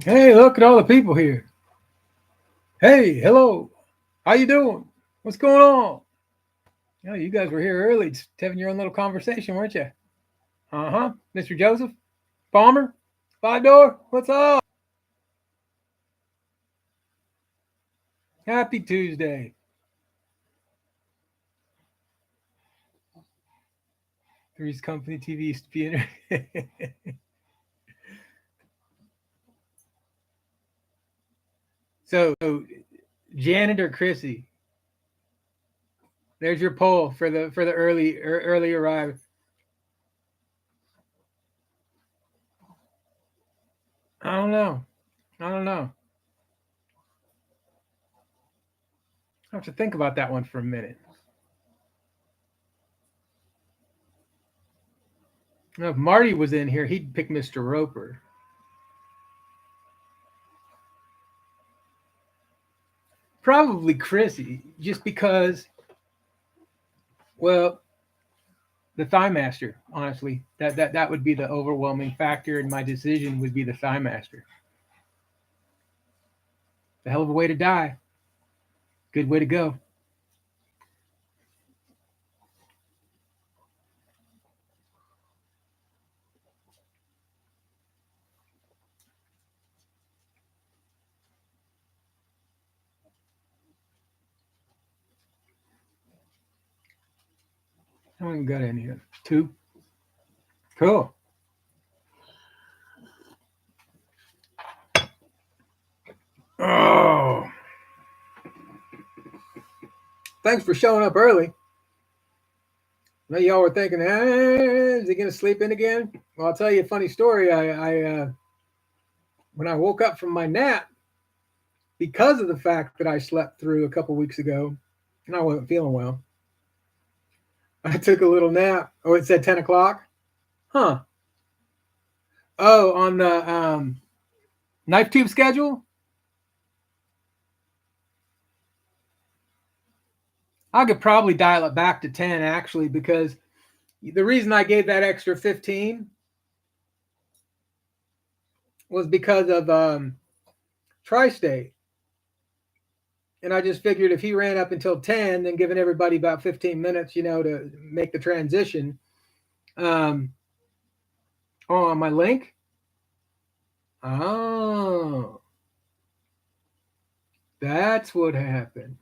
Hey, look at all the people here. Hey, hello. How you doing? What's going on? Oh, you guys were here early, just having your own little conversation, weren't you? Uh-huh. Mr. Joseph? Palmer? Five Door? What's up? Happy Tuesday. Three's Company TV used to be in So, Janet or Chrissy? There's your poll for the early arrival. I don't know. I don't know. I have to think about that one for a minute. Now, if Marty was in here, he'd pick Mr. Roper. Probably Chrissy, just because, well, the Thigh Master, honestly. That would be the overwhelming factor in my decision would be the Thigh Master. The hell of a way to die. Good way to go. I haven't got any yet. Two. Cool. Oh, thanks for showing up early. Now y'all were thinking, is he gonna sleep in again? Well, I'll tell you a funny story. I when I woke up from my nap, because of the fact that I slept through a couple weeks ago, and I wasn't feeling well, I took a little nap. Oh, it said 10 o'clock. Huh. Oh, on the knife tube schedule? I could probably dial it back to 10 actually, because the reason I gave that extra 15 was because of Tri State. And I just figured if he ran up until 10, then giving everybody about 15 minutes, to make the transition. Um, oh, on my link? Oh, that's what happened.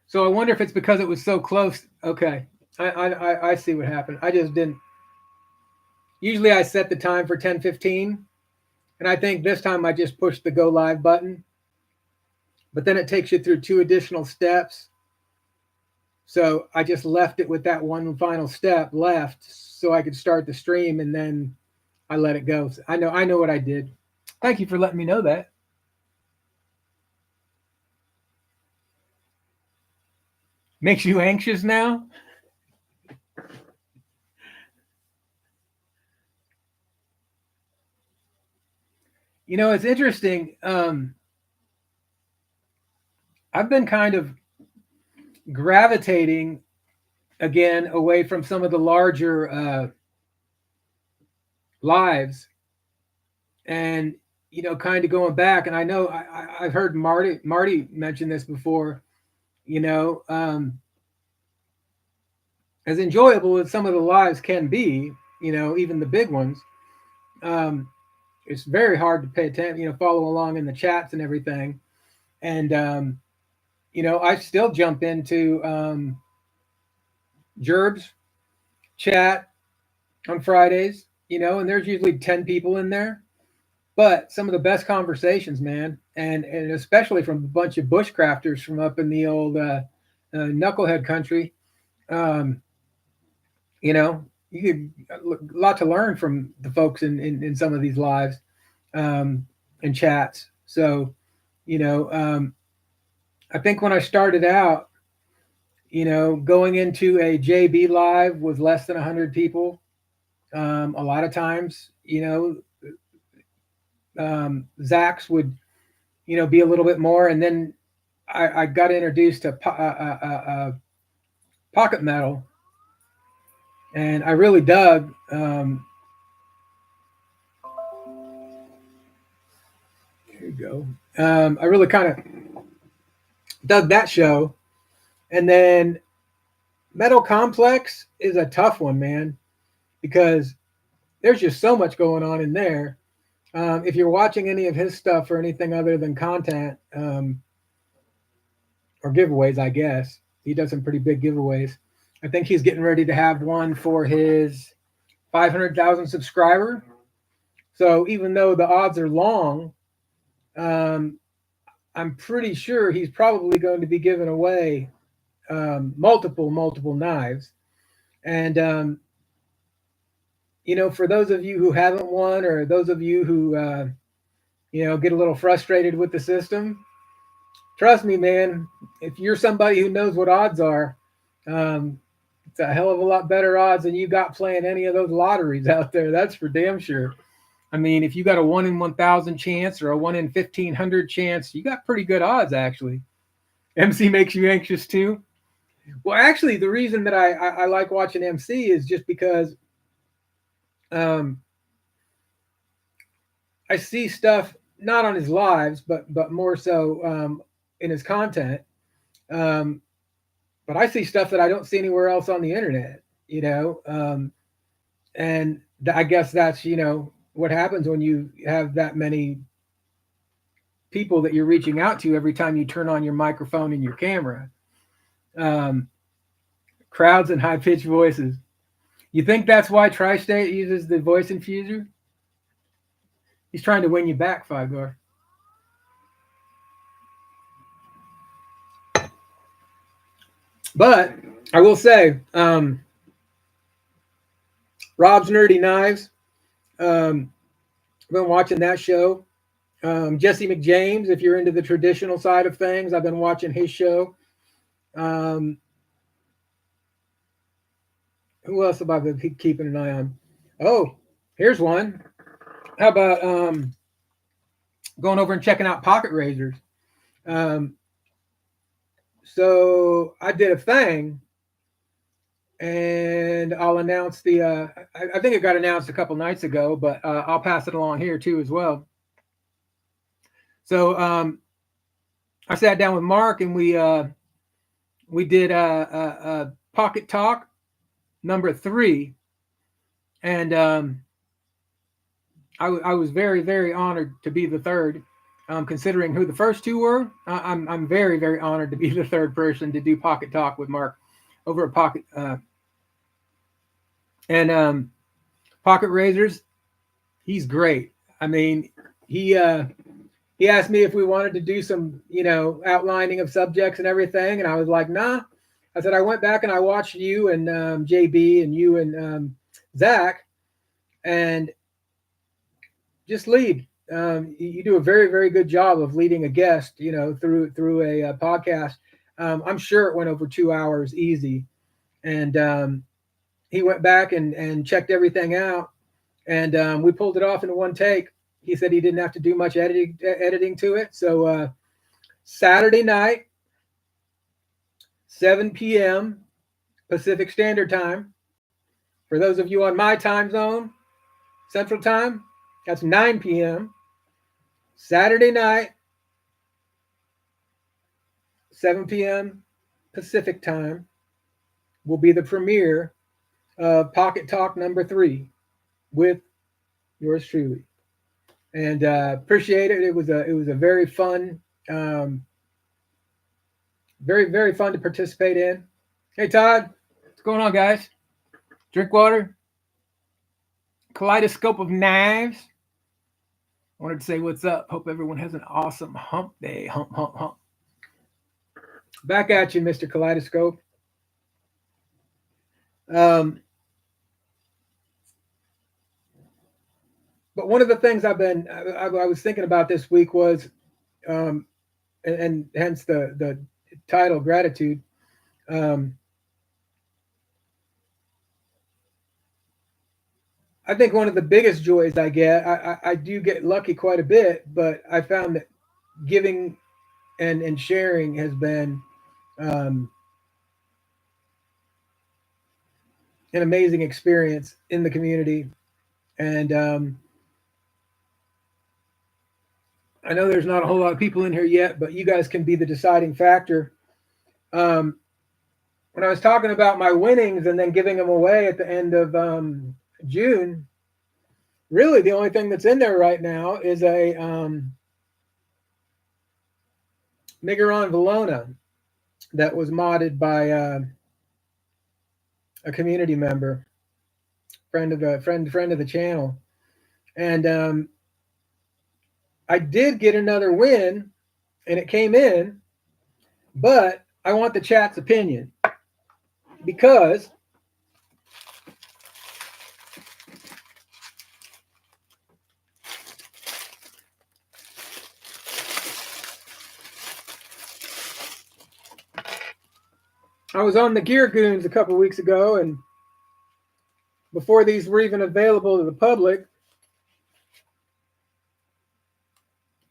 So I wonder if it's because it was so close. Okay. I see what happened. I just didn't. Usually I set the time for 10:15, and I think this time I just pushed the go live button. But then it takes you through two additional steps. So I just left it with that one final step left so I could start the stream, and then I let it go. So I know what I did. Thank you for letting me know that. Makes you anxious now? It's interesting. I've been kind of gravitating again away from some of the larger lives, and kind of going back. And I know I've heard Marty mention this before. You know, um, as enjoyable as some of the lives can be, even the big ones, um, it's very hard to pay attention. Follow along in the chats and everything. And I still jump into Gerb's chat on Fridays. And there's usually 10 people in there. But some of the best conversations, man, and especially from a bunch of bushcrafters from up in the old knucklehead country. Um, you know, you get a lot to learn from the folks in some of these lives and chats. So, you know, um, I think when I started out, going into a JB live with less than 100 people, a lot of times, Zach's would, be a little bit more. And then I got introduced to pocket metal, and I really dug go. I really kind of dug that show. And then Metal Complex is a tough one, man, because there's just so much going on in there. If you're watching any of his stuff or anything other than content or giveaways, I guess he does some pretty big giveaways. I think he's getting ready to have one for his 500,000 subscriber. So even though the odds are long, um, I'm pretty sure he's probably going to be giving away multiple knives. And for those of you who haven't won, or those of you who get a little frustrated with the system, trust me, man. If you're somebody who knows what odds are, it's a hell of a lot better odds than you got playing any of those lotteries out there. That's for damn sure. I mean, if you got a 1 in 1,000 chance or a 1 in 1,500 chance, you got pretty good odds, actually. MC makes you anxious too. Well, actually, the reason that I like watching MC is just because I see stuff not on his lives, but more so in his content. But I see stuff that I don't see anywhere else on the internet, and I guess that's what happens when you have that many people that you're reaching out to every time you turn on your microphone and your camera. Crowds and high-pitched voices. You think that's why Tri-State uses the voice infuser? He's trying to win you back, Figor. But I will say, Rob's Nerdy Knives. I've been watching that show. Jesse McJames, if you're into the traditional side of things, I've been watching his show. Who else have I been keeping an eye on? Oh, here's one. How about going over and checking out pocket razors? So I did a thing, and I'll announce the. I think it got announced a couple nights ago, but I'll pass it along here too as well. So I sat down with Mark, and we did a Pocket Talk number 3, and I was very, very honored to be the third. Considering who the first two were, I'm very, very honored to be the third person to do Pocket Talk with Mark over at Pocket. And Pocket Razors, he's great. I mean, he asked me if we wanted to do some, outlining of subjects and everything, and I was like, nah. I said I went back and I watched you and JB and you and Zach, and just lead. You do a very, very good job of leading a guest, through a podcast. I'm sure it went over 2 hours easy. And he went back and checked everything out, and we pulled it off in one take. He said he didn't have to do much editing to it. So Saturday night, 7 p.m. Pacific Standard Time. For those of you on my time zone, Central Time, that's 9 p.m. Saturday night, 7 p.m. Pacific Time, will be the premiere of Pocket Talk number 3 with yours truly. And appreciate it. It was a very fun, very, very fun to participate in. Hey, Todd, what's going on, guys? Drink water. Kaleidoscope of Knives. I wanted to say what's up. Hope everyone has an awesome hump day. Hump, hump, hump. Back at you, Mr. Kaleidoscope. But one of the things I was thinking about this week was, and hence the title, Gratitude. I think one of the biggest joys I get, I do get lucky quite a bit, but I found that giving and sharing has been an amazing experience in the community. And I know there's not a whole lot of people in here yet, but you guys can be the deciding factor. Um, when I was talking about my winnings and then giving them away at the end of June, really the only thing that's in there right now is a Migueron Valona that was modded by a community member, friend of the channel, and I did get another win, and it came in, but I want the chat's opinion because I was on the Gear Goons a couple weeks ago, and before these were even available to the public,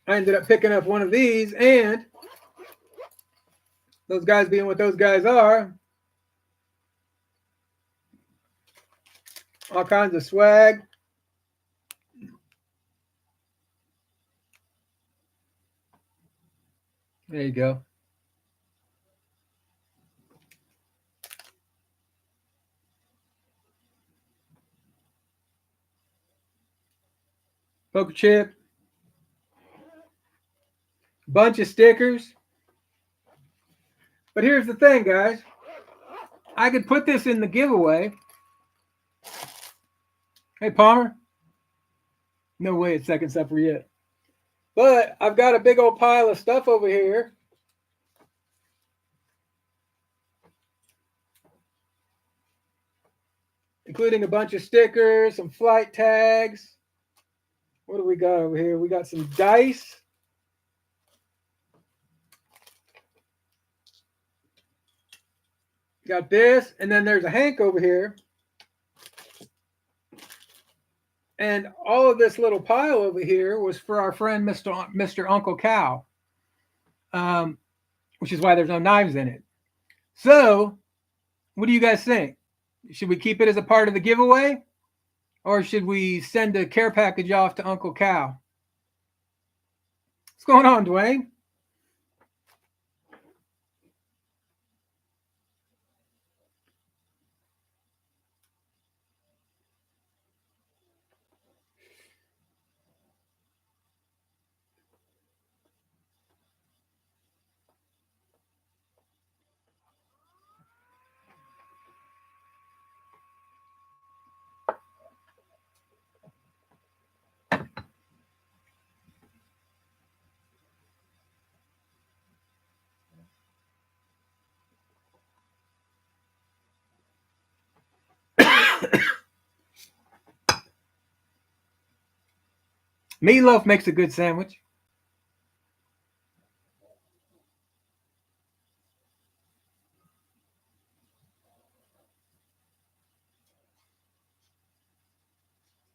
I ended up picking up one of these, and those guys being what those guys are, all kinds of swag. There you go. Poker chip, bunch of stickers. But here's the thing, guys. I could put this in the giveaway. Hey, Palmer. No way it's second supper yet. But I've got a big old pile of stuff over here. Including a bunch of stickers, some flight tags. What do we got over here? We got some dice. Got this, and then there's a Hank over here. And all of this little pile over here was for our friend Mr. Uncle Cow, which is why there's no knives in it. So, what do you guys think? Should we keep it as a part of the giveaway? Or should we send a care package off to Uncle Cow? What's going on, Dwayne? Meatloaf makes a good sandwich.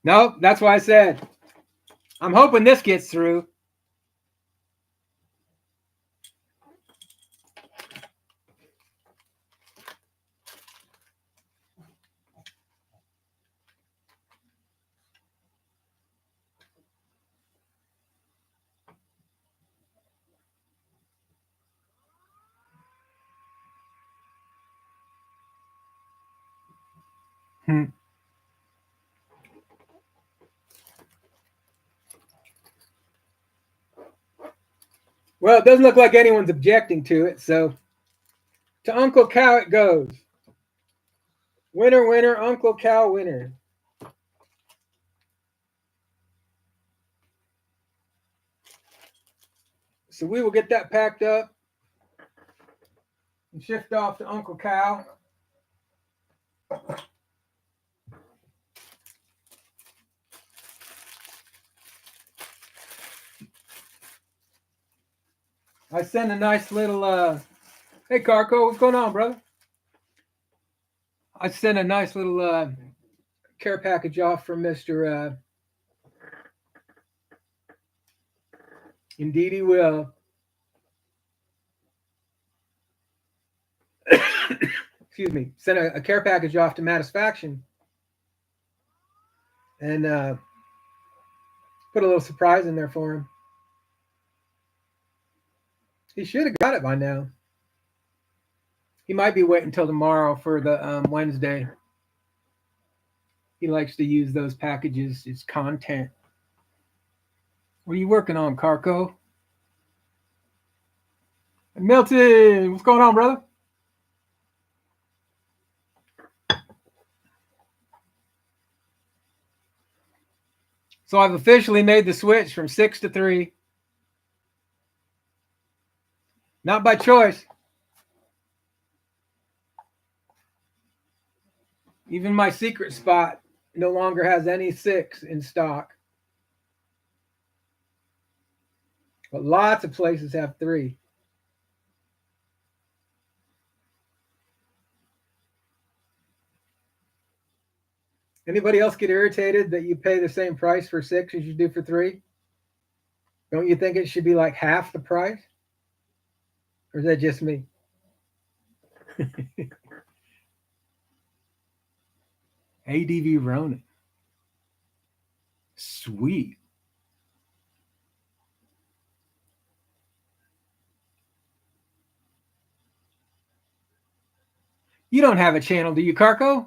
No, that's why I said I'm hoping this gets through. Well, it doesn't look like anyone's objecting to it, so to Uncle Cow it goes. Winner, winner, Uncle Cow winner. So we will get that packed up and shift off to Uncle Cow. I sent a nice little, hey Carco, what's going on, brother? I sent a nice little care package off from Mr. Indeed he will. Excuse me. Sent a care package off to Matisfaction. And put a little surprise in there for him. He should have got it by now. He might be waiting until tomorrow for the Wednesday. He likes to use those packages as content. What are you working on, Carco? Milton, what's going on, brother? So I've officially made the switch from 6 to 3. Not by choice. Even my secret spot no longer has any 6 in stock. But lots of places have 3. Anybody else get irritated that you pay the same price for 6 as you do for 3? Don't you think it should be like half the price? Or is that just me? ADV Ronin. Sweet. You don't have a channel, do you, Carco?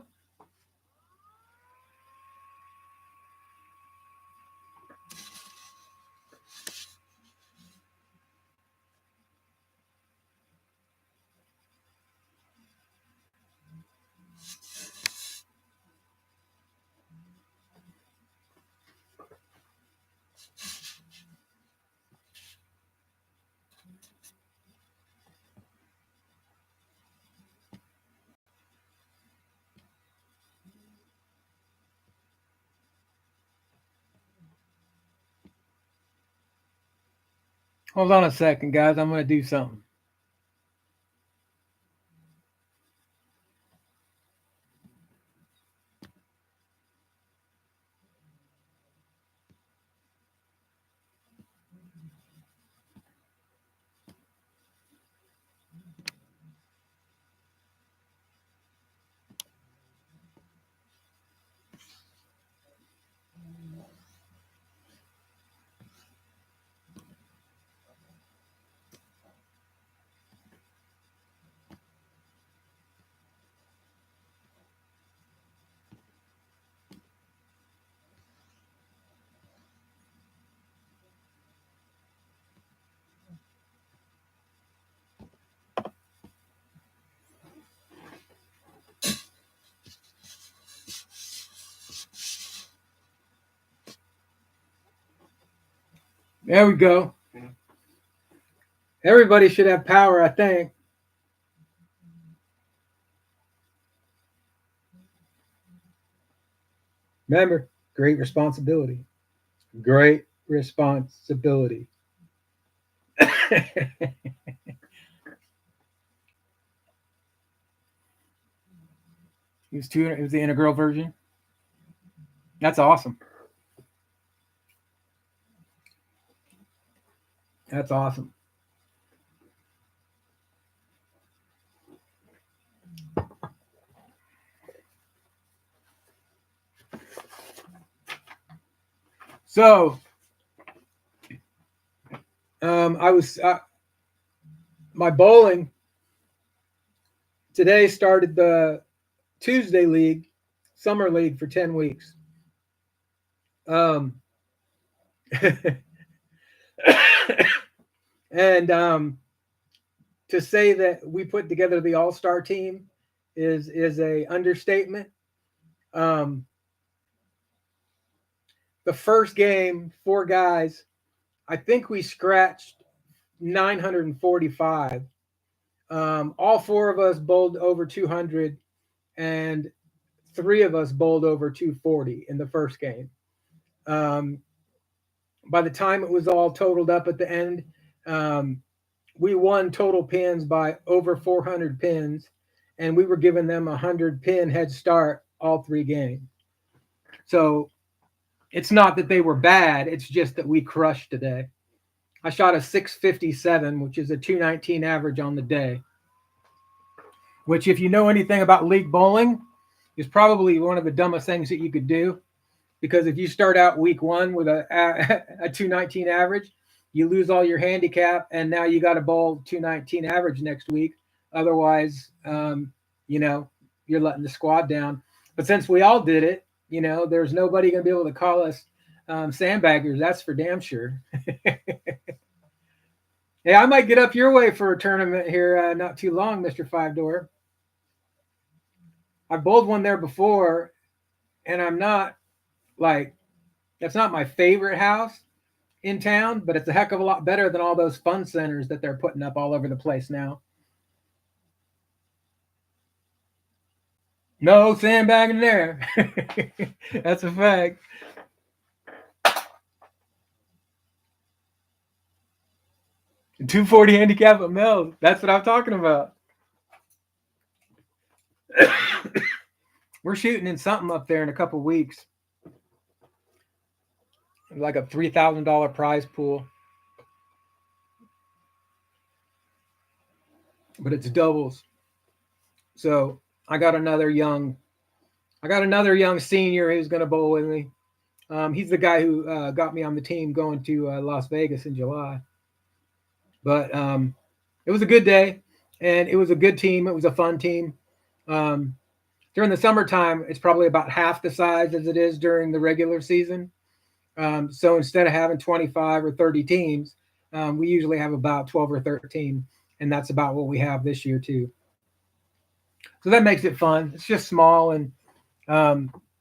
Hold on a second, guys. I'm going to do something. There we go. Everybody should have power, I think. Remember, great responsibility. Great responsibility. It was the integral version. That's awesome. That's awesome. So, my bowling today started the Tuesday league, summer league for 10 weeks. And to say that we put together the all-star team is a understatement. The first game, 4 guys, I think we scratched 945. All 4 of us bowled over 200, and 3 of us bowled over 240 in the first game. By the time it was all totaled up at the end, we won total pins by over 400 pins, and we were giving them a 100 pin head start all 3 games. So it's not that they were bad. It's just that we crushed today. I shot a 657, which is a 219 average on the day, which, if you know anything about league bowling, is probably one of the dumbest things that you could do. Because if you start out week 1 with a 219 average, you lose all your handicap, and now you got to bowl 219 average next week. Otherwise, you know, you're letting the squad down. But since we all did it, you know, there's nobody going to be able to call us sandbaggers. That's for damn sure. Hey, I might get up your way for a tournament here not too long, Mr. Five Door. I've bowled one there before, and I'm not like, that's not my favorite house in town, but it's a heck of a lot better than all those fun centers that they're putting up all over the place now. No sandbagging there. That's a fact. And 240 handicap at Mills. That's what I'm talking about. We're shooting in something up there in a couple weeks. Like a $3,000 prize pool. But it's doubles. So I got another young senior who's going to bowl with me. He's the guy who got me on the team going to Las Vegas in July. But it was a good day, and it was a good team. It was a fun team. During the summertime, it's probably about half the size as it is during the regular season. So instead of having 25 or 30 teams, we usually have about 12 or 13, and that's about what we have this year too. So that makes it fun. It's just small, and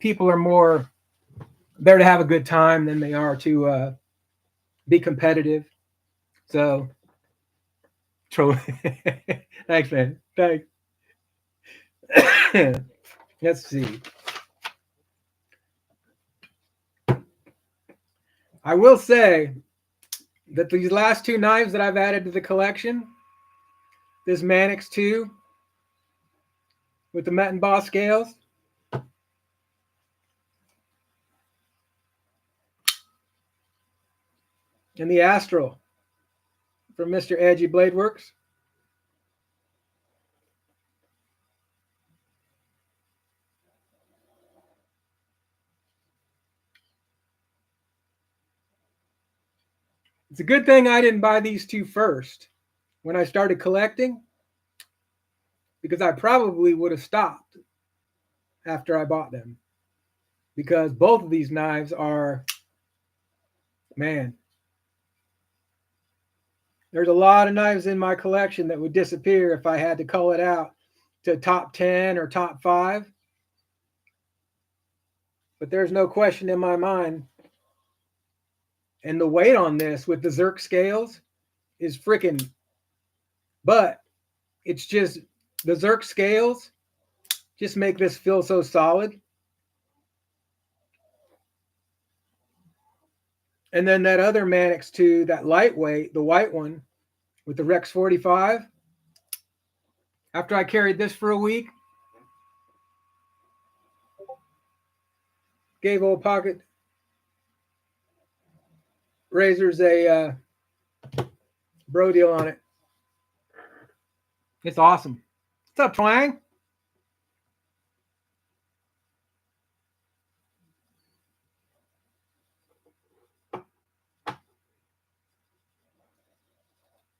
people are more there to have a good time than they are to be competitive. So, thanks, man. Thanks. Let's see. I will say that these last two knives that I've added to the collection, this Mannix 2 with the Met and Boss scales, and the Astral from Mr. Edgy Blade Works. It's a good thing I didn't buy these two first when I started collecting, because I probably would have stopped after I bought them. Because both of these knives are, man, there's a lot of knives in my collection that would disappear if I had to cull it out to top 10 or top 5. But there's no question in my mind. And the weight on this with the Zerk scales is freaking, but it's just, the Zerk scales just make this feel so solid. And then that other Mannix 2, that lightweight, the white one with the Rex 45, after I carried this for a week, gave old Pocket Razors a bro deal on it. It's awesome. What's up, Twang?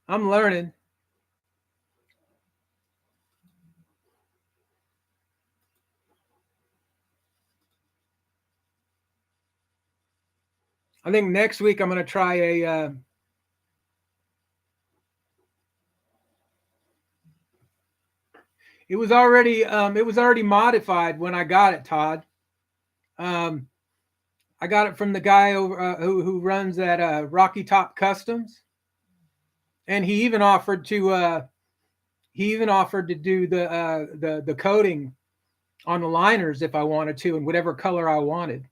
I'm learning. I think next week I'm going to try a it was already modified when I got it, Todd. I got it from the guy over who runs that Rocky Top Customs, and he even offered to do the coating on the liners if I wanted to, in whatever color I wanted.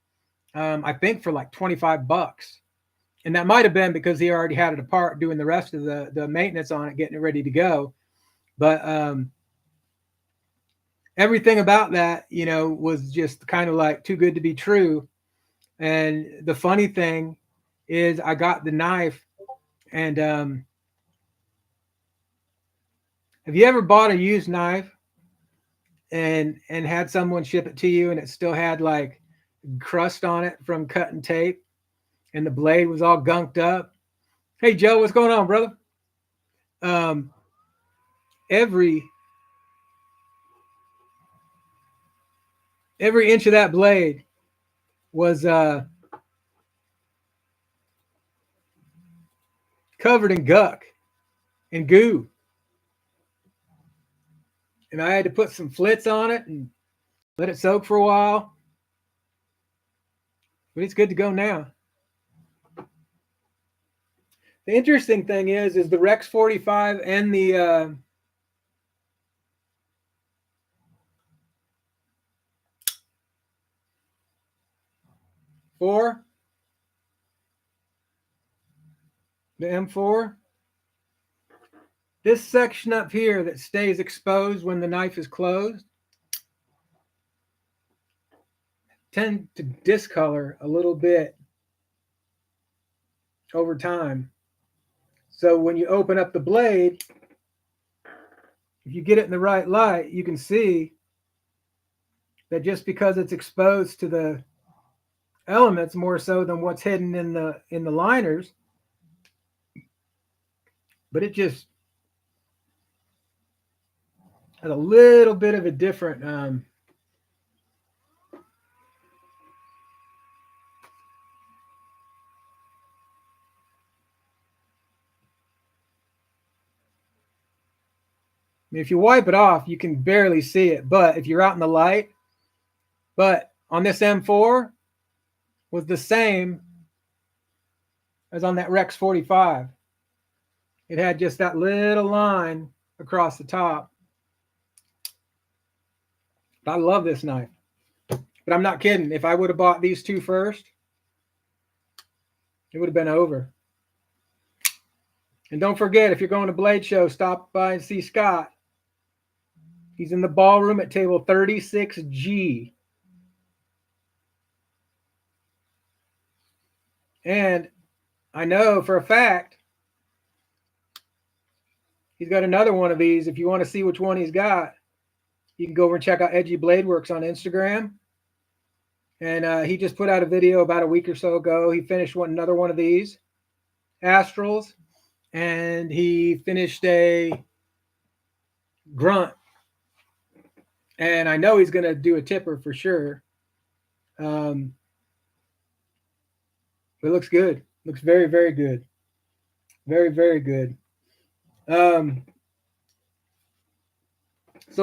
I think for like $25, and that might have been because he already had it apart, doing the rest of the maintenance on it, getting it ready to go. But everything about that, you know, was just kind of like too good to be true. And the funny thing is, I got the knife, and have you ever bought a used knife and had someone ship it to you, and it still had like crust on it from cutting tape, and the blade was all gunked up, Hey, Joe, what's going on, brother? Um, every every inch of that blade was covered in guck and goo, and I had to put some flits on it and let it soak for a while. But it's good to go now. The interesting thing is the Rex 45 and the 4, the M4. This section up here that stays exposed when the knife is closed tend to discolor a little bit over time. So when you open up the blade, if you get it in the right light, you can see that just because it's exposed to the elements more so than what's hidden in the liners, but it just has a little bit of a different I mean, if you wipe it off, you can barely see it, but if you're out in the light, but on this M4 was the same as on that Rex 45. It had just that little line across the top. I love this knife, but I'm not kidding. If I would have bought these two first, it would have been over. And don't forget, if you're going to Blade Show, stop by and see Scott. He's in the ballroom at table 36G. And I know for a fact he's got another one of these. If you want to see which one he's got, you can go over and check out Edgy Blade Works on Instagram. And he just put out a video about a week or so ago. He finished another one of these Astrals, and he finished a Grunt. And I know he's going to do a tipper for sure. It looks good. Looks very, very good. Very, very good. So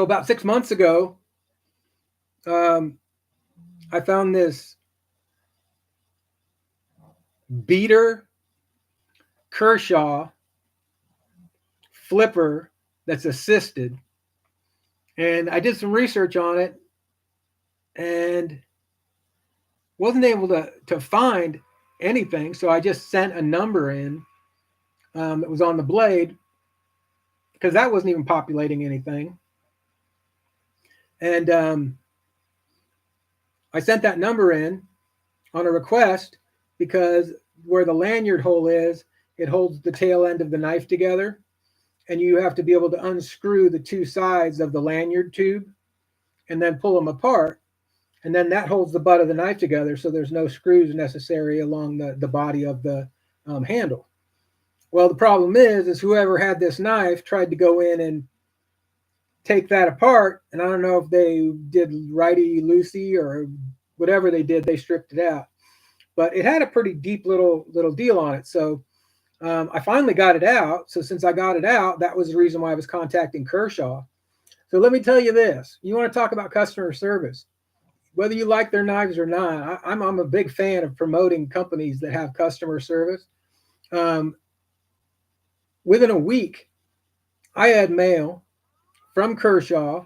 about 6 months ago, I found this beater Kershaw flipper that's assisted. And I did some research on it and wasn't able to find anything. So I just sent a number in that was on the blade because that wasn't even populating anything. And I sent that number in on a request because where the lanyard hole is, it holds the tail end of the knife together. And you have to be able to unscrew the two sides of the lanyard tube and then pull them apart. And then that holds the butt of the knife together. So there's no screws necessary along the body of the handle. Well, the problem is whoever had this knife tried to go in and take that apart. And I don't know if they did righty loosey or whatever they did, they stripped it out. But it had a pretty deep little deal on it. So I finally got it out. So since I got it out, that was the reason why I was contacting Kershaw. So let me tell you this. You want to talk about customer service. Whether you like their knives or not, I'm a big fan of promoting companies that have customer service. Within a week, I had mail from Kershaw,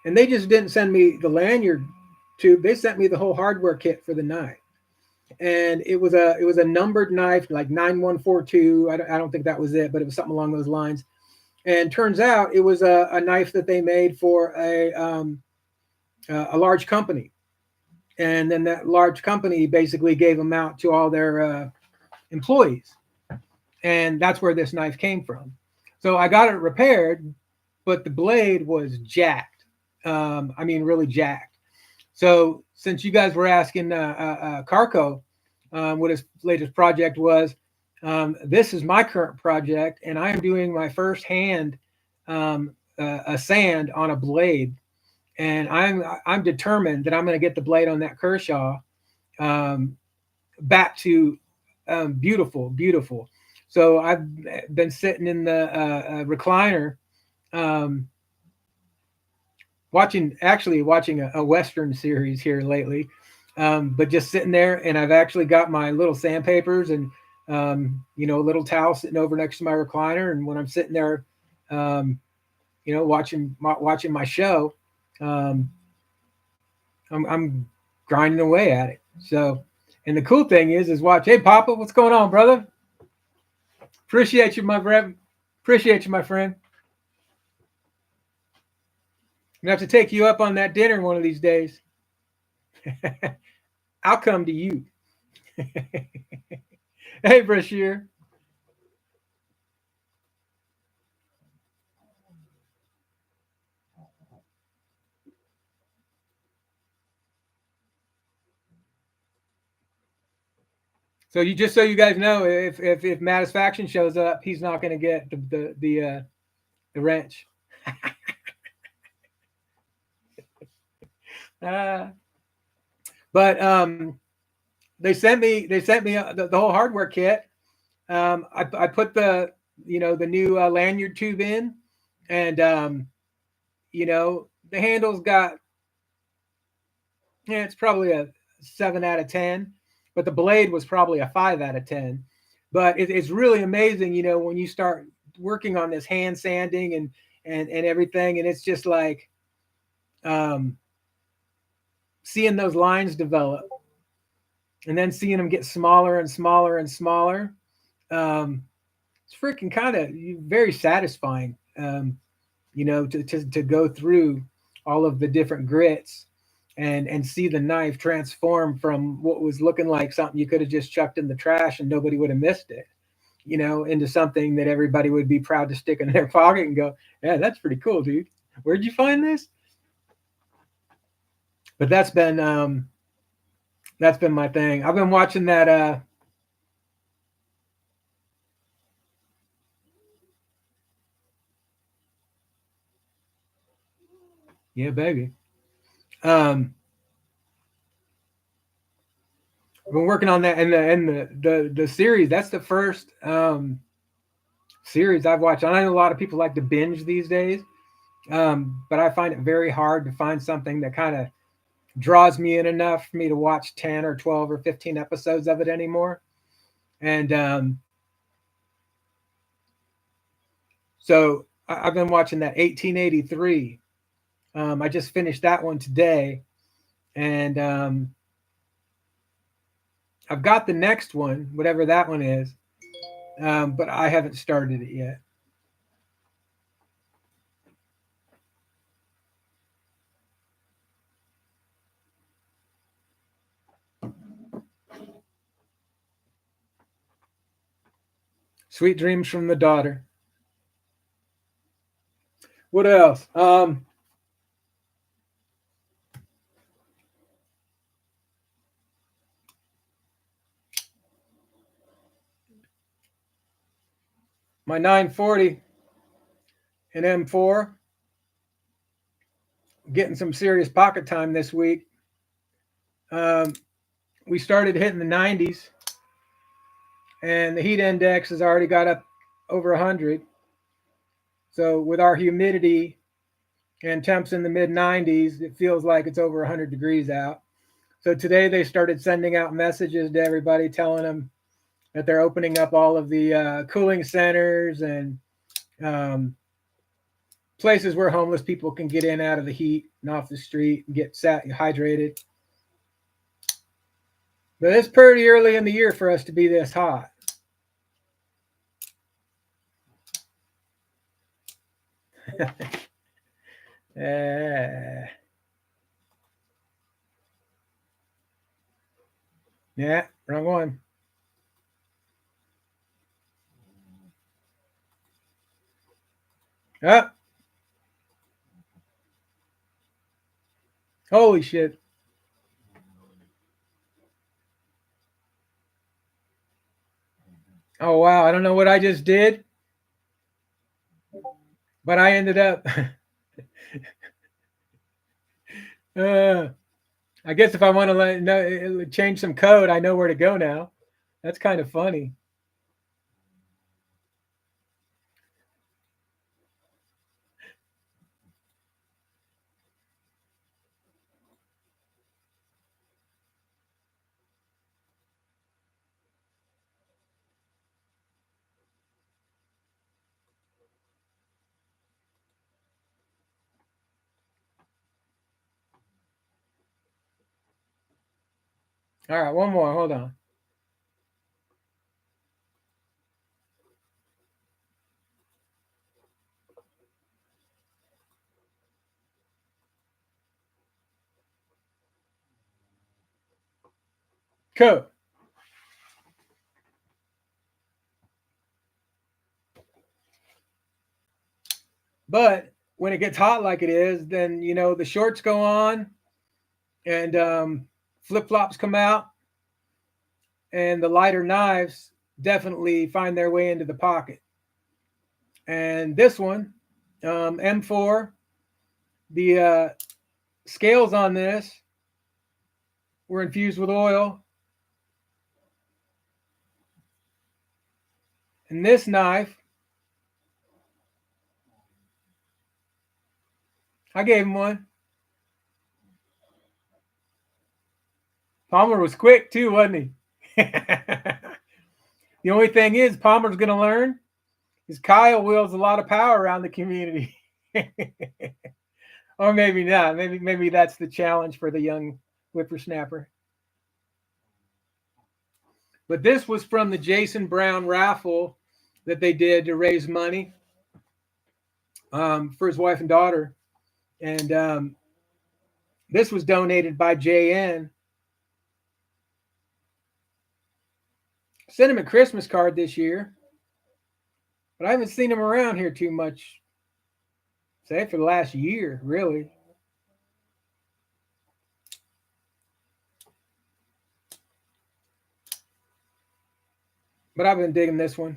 and they just didn't send me the lanyard tube. They sent me the whole hardware kit for the knife. And it was a numbered knife, like 9142. I don't think that was it, but it was something along those lines. And turns out it was a knife that they made for a large company. And then that large company basically gave them out to all their employees. And that's where this knife came from. So I got it repaired, but the blade was jacked. I mean, really jacked. So since you guys were asking Carco what his latest project was, This is my current project, and I am doing my first hand a sand on a blade, and I'm determined that I'm going to get the blade on that Kershaw um, back to beautiful, beautiful. So I've been sitting in the recliner, um, watching a Western series here lately, but just sitting there, and I've actually got my little sandpapers and a little towel sitting over next to my recliner, and when I'm sitting there, um, watching my show, um, I'm grinding away at it. So, and the cool thing is watch. Hey, Papa, what's going on, brother? Appreciate you, my friend. Appreciate you, my friend. I'm gonna have to take you up on that dinner one of these days. I'll come to you. Hey, Brashear. So you guys know, if Mattisfaction shows up, he's not going to get the wrench. Uh, but they sent me the whole hardware kit. I put the new lanyard tube in, and the handle's got, yeah, it's probably a 7 out of 10, but the blade was probably a 5 out of 10. But it's really amazing, when you start working on this hand sanding and everything, and it's just like um, seeing those lines develop, and then seeing them get smaller and smaller and smaller. Um, it's freaking kind of very satisfying, to go through all of the different grits and see the knife transform from what was looking like something you could have just chucked in the trash and nobody would have missed it, into something that everybody would be proud to stick in their pocket and go, yeah, that's pretty cool, dude. Where'd you find this? But that's been my thing. I've been watching that. Yeah, baby. Um, I've been working on that, and the series. That's the first series I've watched. I know a lot of people like to binge these days, but I find it very hard to find something that kind of draws me in enough for me to watch 10 or 12 or 15 episodes of it anymore. And so I've been watching that 1883. I just finished that one today, and I've got the next one, whatever that one is, but I haven't started it yet. Sweet dreams from the daughter. What else? My 940 and M4 getting some serious pocket time this week. Um, we started hitting the 90s, and the heat index has already got up over 100. So with our humidity and temps in the mid 90s, it feels like it's over 100 degrees out. So today they started sending out messages to everybody telling them that they're opening up all of the cooling centers and um, places where homeless people can get in out of the heat and off the street and get hydrated. But it's pretty early in the year for us to be this hot. uh, yeah, wrong one. Oh, holy shit. Oh wow, I don't know what I just did, but I ended up. uh, I guess if I want to change some code, I know where to go now. That's kind of funny. All right, one more. Hold on. Cool. But when it gets hot like it is, then the shorts go on, and flip flops come out, and the lighter knives definitely find their way into the pocket. And this one, M4, the scales on this were infused with oil, and this knife, I gave him one. Palmer was quick too, wasn't he? The only thing is, Palmer's going to learn is Kyle wields a lot of power around the community. Or maybe not. Maybe that's the challenge for the young whippersnapper. But this was from the Jason Brown raffle that they did to raise money for his wife and daughter, and this was donated by JN. Sent him a Christmas card this year, but I haven't seen him around here too much. Say for the last year, really. But I've been digging this one.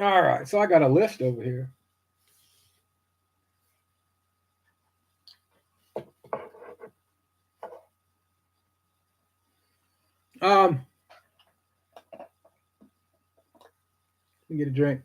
All right, so I got a list over here. Let me get a drink.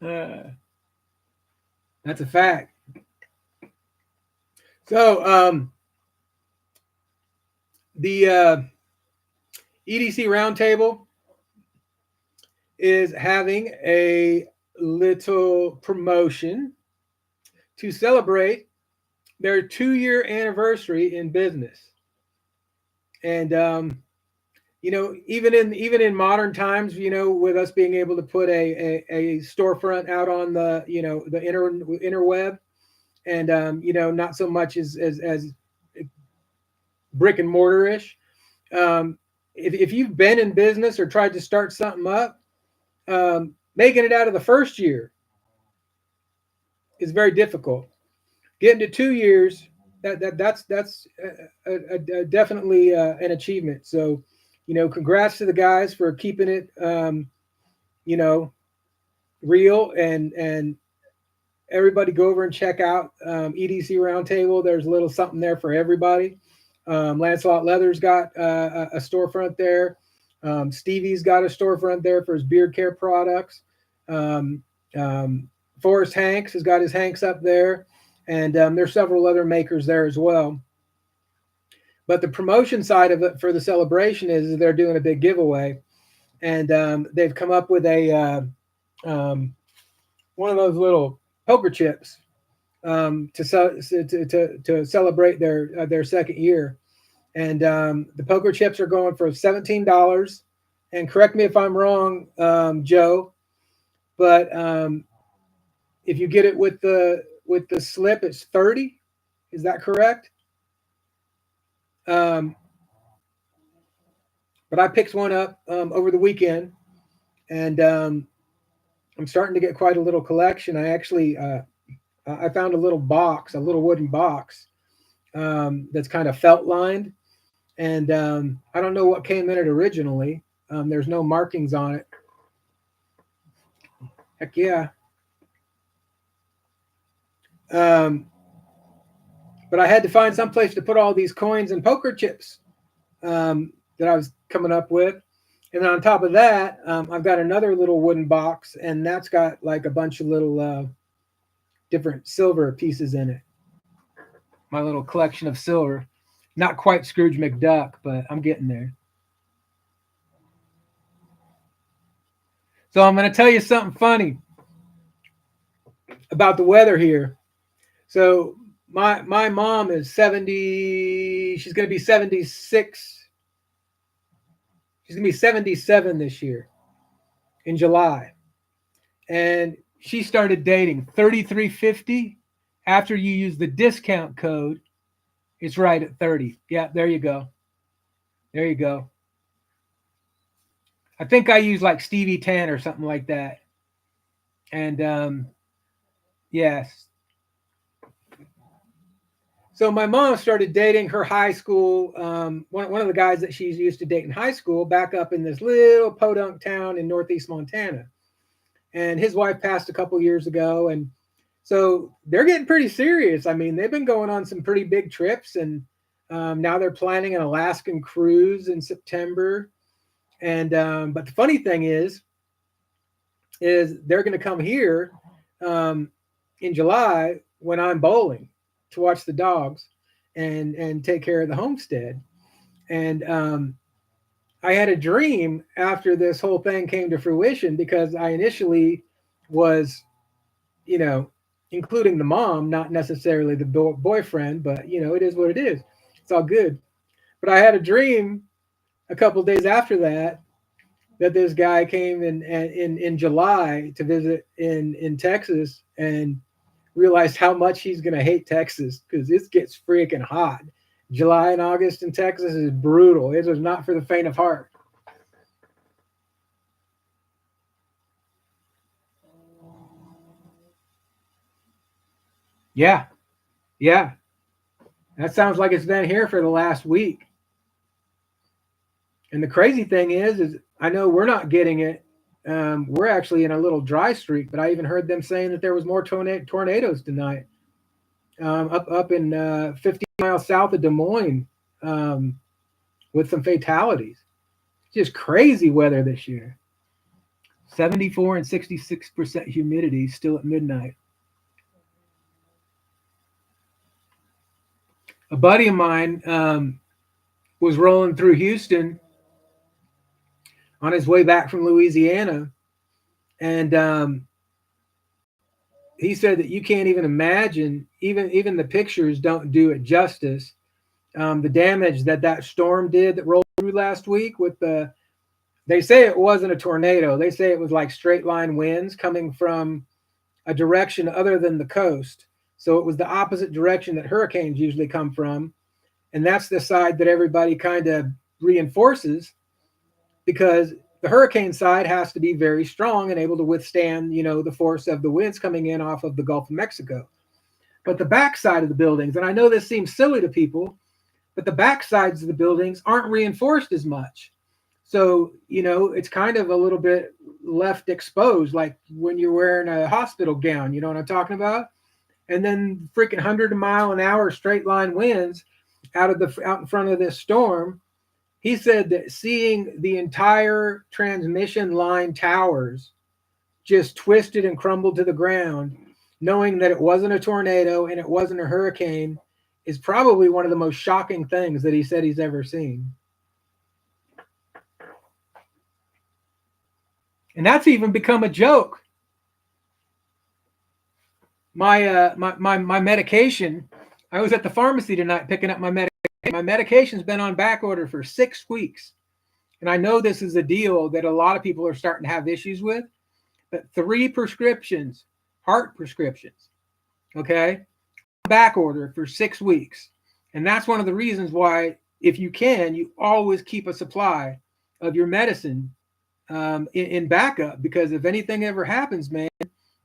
uh, that's a fact. So the EDC Roundtable is having a little promotion to celebrate their 2-year anniversary in business. And even in modern times, with us being able to put a storefront out on the the interweb, and not so much as brick and mortar-ish. If you've been in business or tried to start something up, making it out of the first year is very difficult. Getting to 2 years, that's definitely an achievement. So, congrats to the guys for keeping it, real, and everybody go over and check out EDC Roundtable. There's a little something there for everybody. Lancelot Leather's got a storefront there. Stevie's got a storefront there for his beard care products. Forrest Hanks has got his Hanks up there, and there's several other makers there as well. But the promotion side of it for the celebration is they're doing a big giveaway, and they've come up with a one of those little poker chips to celebrate their second year. And the poker chips are going for $17. And correct me if I'm wrong, Joe, but if you get it with the slip, it's 30. Is that correct? Um, but I picked one up over the weekend, and I'm starting to get quite a little collection. I actually I found a little box, a little wooden box that's kind of felt lined, and I don't know what came in it originally. There's no markings on it. Heck yeah. Um, but I had to find some place to put all these coins and poker chips that I was coming up with. And then on top of that, I've got another little wooden box, and that's got like a bunch of little different silver pieces in it. My little collection of silver. Not quite Scrooge McDuck, but I'm getting there. So I'm going to tell you something funny about the weather here. So my mom is 70. She's going to be 76. She's going to be 77 this year in July. And she started dating 3350. After you use the discount code, it's right at 30. Yeah, there you go. There you go. I think I use like Stevie 10 or something like that. And yes. So my mom started dating her high school, one of the guys that she's used to date in high school back up in this little podunk town in northeast Montana. And his wife passed a couple years ago. And so they're getting pretty serious. I mean, they've been going on some pretty big trips, and now they're planning an Alaskan cruise in September. And but the funny thing is they're going to come here in July when I'm bowling to watch the dogs and take care of the homestead. And I had a dream after this whole thing came to fruition, because I initially was, you know, including the mom, not necessarily the boyfriend, but it is what it is. It's all good. But I had a dream a couple days after that this guy came in July to visit in Texas, and realized how much he's going to hate Texas, because it gets freaking hot. July and August in Texas is brutal. It is not for the faint of heart. Yeah, yeah. That sounds like it's been here for the last week. And the crazy thing is I know we're not getting it. We're actually in a little dry streak, but I even heard them saying that there was more tornadoes tonight, up in 50 miles south of Des Moines, with some fatalities. Just crazy weather this year. 74 and 66% humidity still at midnight. A buddy of mine was rolling through Houston on his way back from Louisiana, and he said that you can't even imagine. Even the pictures don't do it justice. The damage that storm did that rolled through last week with the. They say it wasn't a tornado. They say it was like straight line winds coming from a direction other than the coast. So it was the opposite direction that hurricanes usually come from. And that's the side that everybody kind of reinforces, because the hurricane side has to be very strong and able to withstand, the force of the winds coming in off of the Gulf of Mexico. But the backside of the buildings, and I know this seems silly to people, but the backsides of the buildings aren't reinforced as much. So, it's kind of a little bit left exposed, like when you're wearing a hospital gown, you know what I'm talking about? And then freaking 100-mile-an-hour straight line winds out in front of this storm. He said that seeing the entire transmission line towers just twisted and crumbled to the ground, knowing that it wasn't a tornado and it wasn't a hurricane, is probably one of the most shocking things that he said he's ever seen. And that's even become a joke. My medication. I was at the pharmacy tonight picking up my medication. My medication's been on back order for 6 weeks, and I know this is a deal that a lot of people are starting to have issues with. But 3 prescriptions, heart prescriptions, okay, back order for 6 weeks, and that's one of the reasons why, if you can, you always keep a supply of your medicine in backup, because if anything ever happens, man,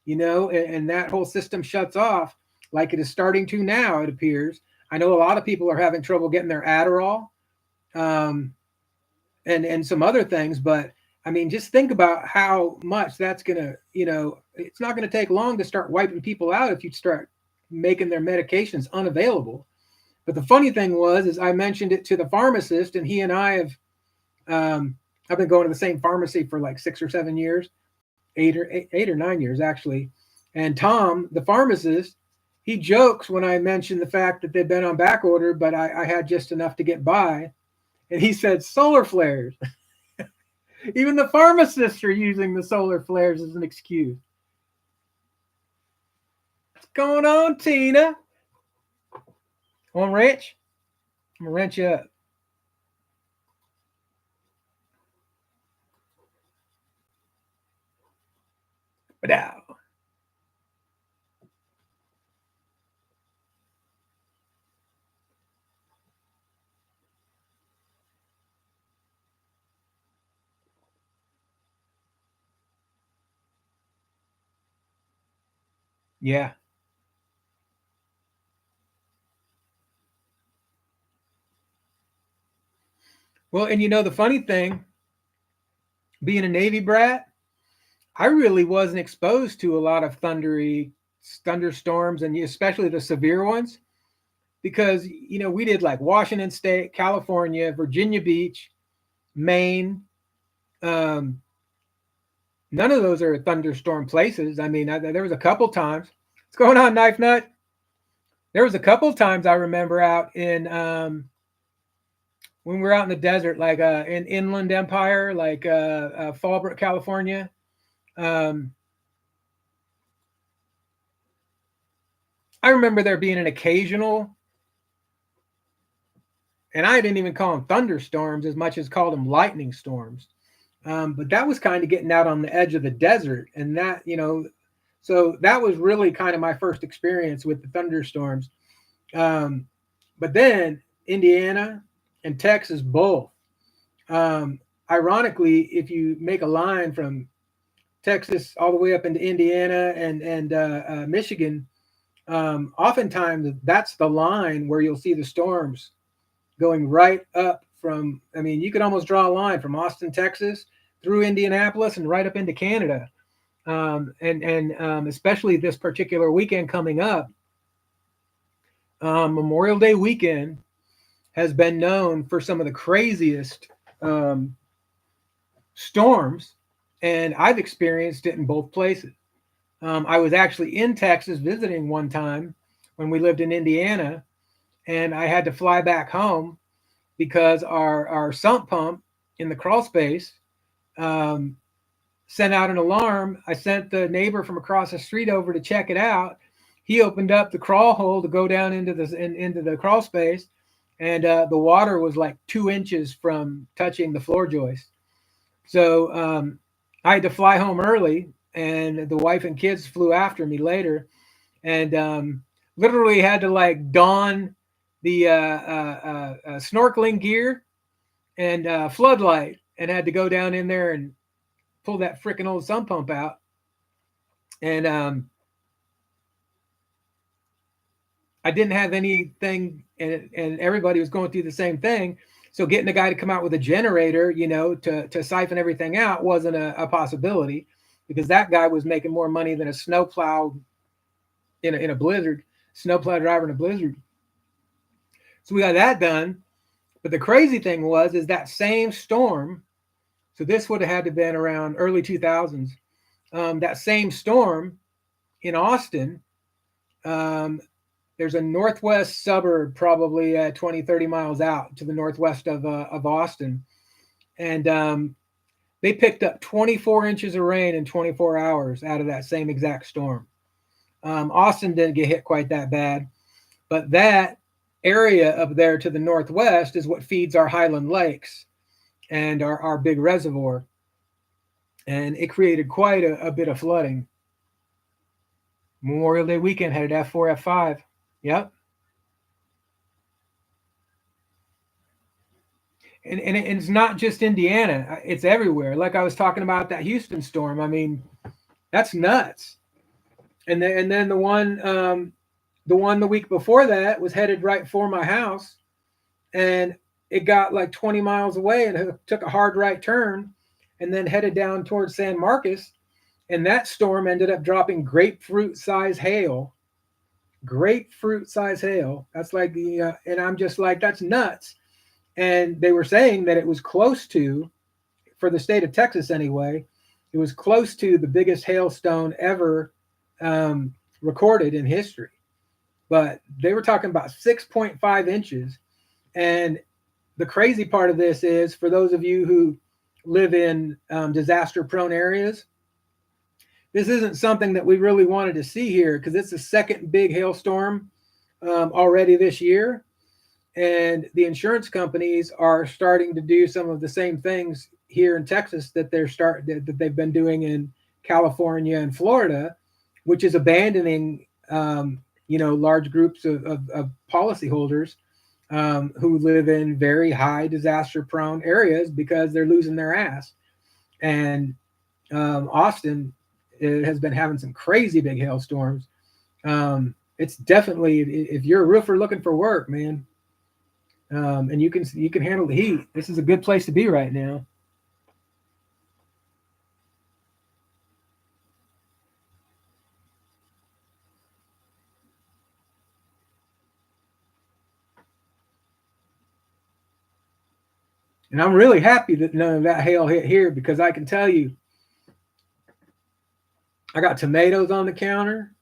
and that whole system shuts off, like it is starting to now, it appears. I know a lot of people are having trouble getting their Adderall, um, and some other things, but I mean, just think about how much that's gonna, it's not gonna take long to start wiping people out if you start making their medications unavailable. But the funny thing is I mentioned it to the pharmacist, and he and I have, I've been going to the same pharmacy for like 6 or 7 years, 8 or 9 years actually. And Tom, the pharmacist, he jokes when I mention the fact that they've been on back order, but I had just enough to get by. And he said, solar flares. Even the pharmacists are using the solar flares as an excuse. What's going on, Tina? Want wrench? I'm gonna wrench you up. But now. Yeah. Well, and the funny thing, being a Navy brat, I really wasn't exposed to a lot of thunderstorms, and especially the severe ones, because we did like Washington State, California, Virginia Beach, Maine. Um, None of those are thunderstorm places. I mean, there was a couple times. What's going on, Knife Nut? There was a couple times I remember out in when we were out in the desert, like in Inland Empire, like Fallbrook, California. Um, I remember there being an occasional, and I didn't even call them thunderstorms as much as called them lightning storms. But that was kind of getting out on the edge of the desert, and that so that was really kind of my first experience with the thunderstorms. Um, but then Indiana and Texas both. Um, Ironically, if you make a line from Texas all the way up into Indiana and Michigan, oftentimes that's the line where you'll see the storms going right up from. I mean, you could almost draw a line from Austin, Texas, through Indianapolis and right up into Canada. And especially this particular weekend coming up, Memorial Day weekend has been known for some of the craziest storms, and I've experienced it in both places. I was actually in Texas visiting one time when we lived in Indiana, and I had to fly back home because our sump pump in the crawl space sent out an alarm. I sent the neighbor from across the street over to check it out. He opened up the crawl hole to go down into the crawl space, and the water was like 2 inches from touching the floor joist. So I had to fly home early, and the wife and kids flew after me later, and literally had to like don the snorkeling gear and floodlight, and had to go down in there and pull that freaking old sump pump out. And I didn't have anything, and everybody was going through the same thing. So getting a guy to come out with a generator, to siphon everything out wasn't a possibility, because that guy was making more money than a snowplow in a blizzard, snowplow driver in a blizzard. So we got that done. But the crazy thing is that same storm. So this would have had to have been around early 2000s. That same storm in Austin, there's a northwest suburb, probably 20, 30 miles out to the northwest of Austin. And They picked up 24 inches of rain in 24 hours out of that same exact storm. Austin didn't get hit quite that bad, but that area up there to the northwest is what feeds our Highland Lakes and our big reservoir. And it created quite a bit of flooding. Memorial Day weekend headed F4, F5. Yep. And it's not just Indiana, it's everywhere. Like I was talking about that Houston storm. I mean, that's nuts. And then the week before that was headed right for my house, and it got like 20 miles away and took a hard right turn and then headed down towards San Marcos. And that storm ended up dropping grapefruit size hail. Grapefruit size hail. That's like and I'm just like, that's nuts. And they were saying that it was close to, for the state of Texas anyway, it was close to the biggest hailstone ever recorded in history. But they were talking about 6.5 inches. And the crazy part of this is, for those of you who live in disaster-prone areas, this isn't something that we really wanted to see here, because it's the second big hailstorm already this year. And the insurance companies are starting to do some of the same things here in Texas that they've been doing in California and Florida, which is abandoning large groups of policyholders who live in very high disaster-prone areas because they're losing their ass. And Austin has been having some crazy big hailstorms. It's definitely, if you're a roofer looking for work, man, and you can handle the heat, this is a good place to be right now. And I'm really happy that none of that hail hit here, because I can tell you, I got tomatoes on the counter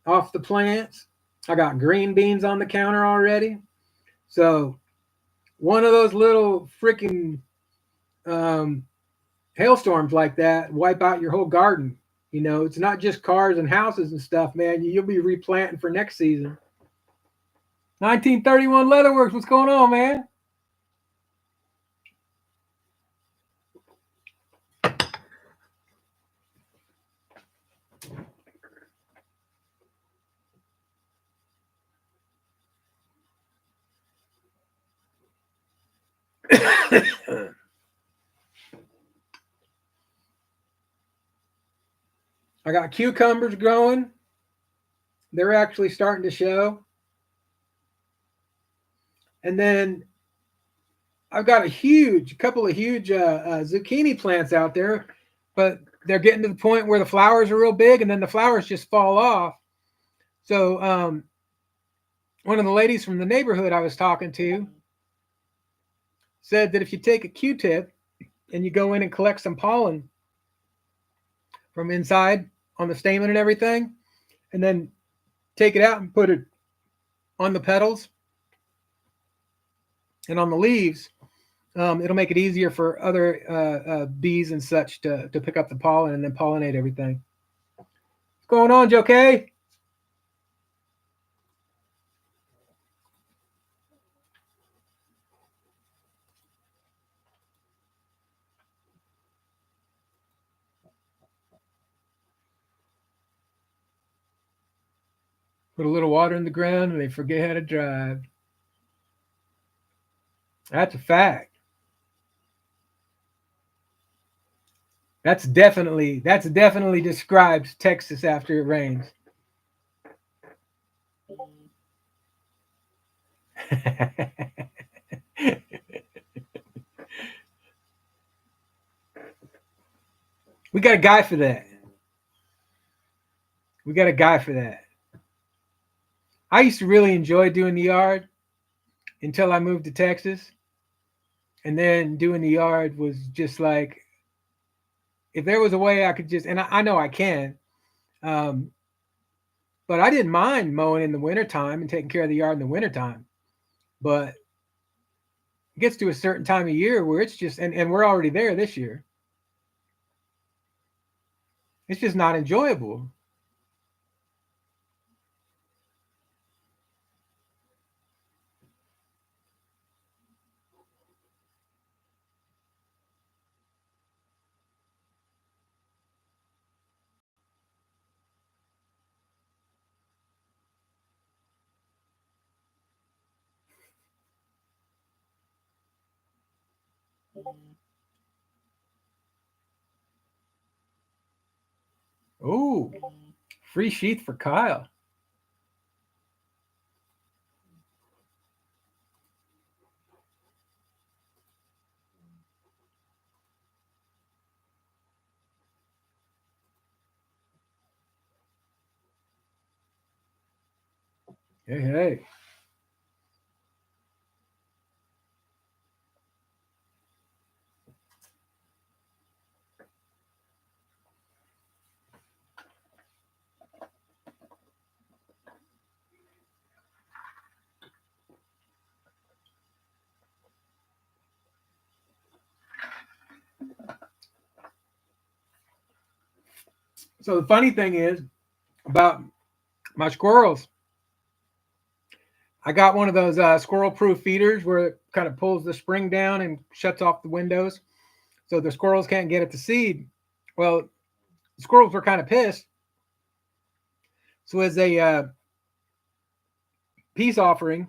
off the plants. I got green beans on the counter already. So one of those little freaking hailstorms like that wipe out your whole garden. It's not just cars and houses and stuff, man. You'll be replanting for next season. 1931 Leatherworks, what's going on, man? I got cucumbers growing. They're actually starting to show. And then I've got a couple of huge zucchini plants out there, but they're getting to the point where the flowers are real big, and then the flowers just fall off. So one of the ladies from the neighborhood I was talking to said that if you take a Q-tip and you go in and collect some pollen from inside on the stamen and everything, and then take it out and put it on the petals and on the leaves, it'll make it easier for other bees and such to pick up the pollen and then pollinate everything. What's going on, Joe K? Put a little water in the ground and they forget how to drive. That's a fact. That's definitely describes Texas after it rains. We got a guy for that. I used to really enjoy doing the yard until I moved to Texas. And then doing the yard was just like, if there was a way I could just, and I know I can, but I didn't mind mowing in the wintertime and taking care of the yard in the wintertime. But it gets to a certain time of year where it's just, and we're already there this year, It's just not enjoyable. Ooh, free sheath for Kyle. Hey, hey. So the funny thing is about my squirrels, I got one of those squirrel proof feeders where it kind of pulls the spring down and shuts off the windows so the squirrels can't get at the seed. Well, the squirrels were kind of pissed. So as a peace offering,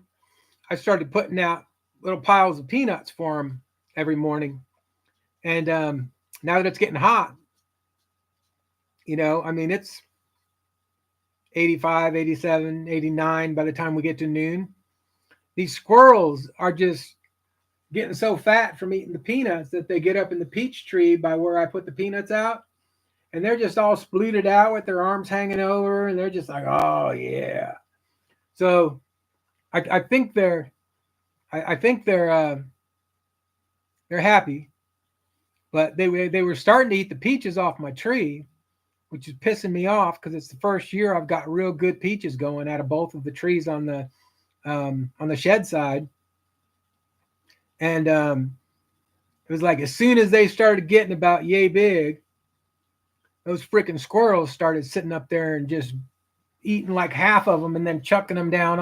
I started putting out little piles of peanuts for them every morning. And now that it's getting hot, I mean, it's 85, 87, 89 by the time we get to noon. These squirrels are just getting so fat from eating the peanuts that they get up in the peach tree by where I put the peanuts out, and they're just all splooted out with their arms hanging over, and they're just like, oh yeah. So I think they're happy, but they were starting to eat the peaches off my tree, which is pissing me off because it's the first year I've got real good peaches going out of both of the trees on the shed side. And it was like as soon as they started getting about yay big, those freaking squirrels started sitting up there and just eating like half of them and then chucking them down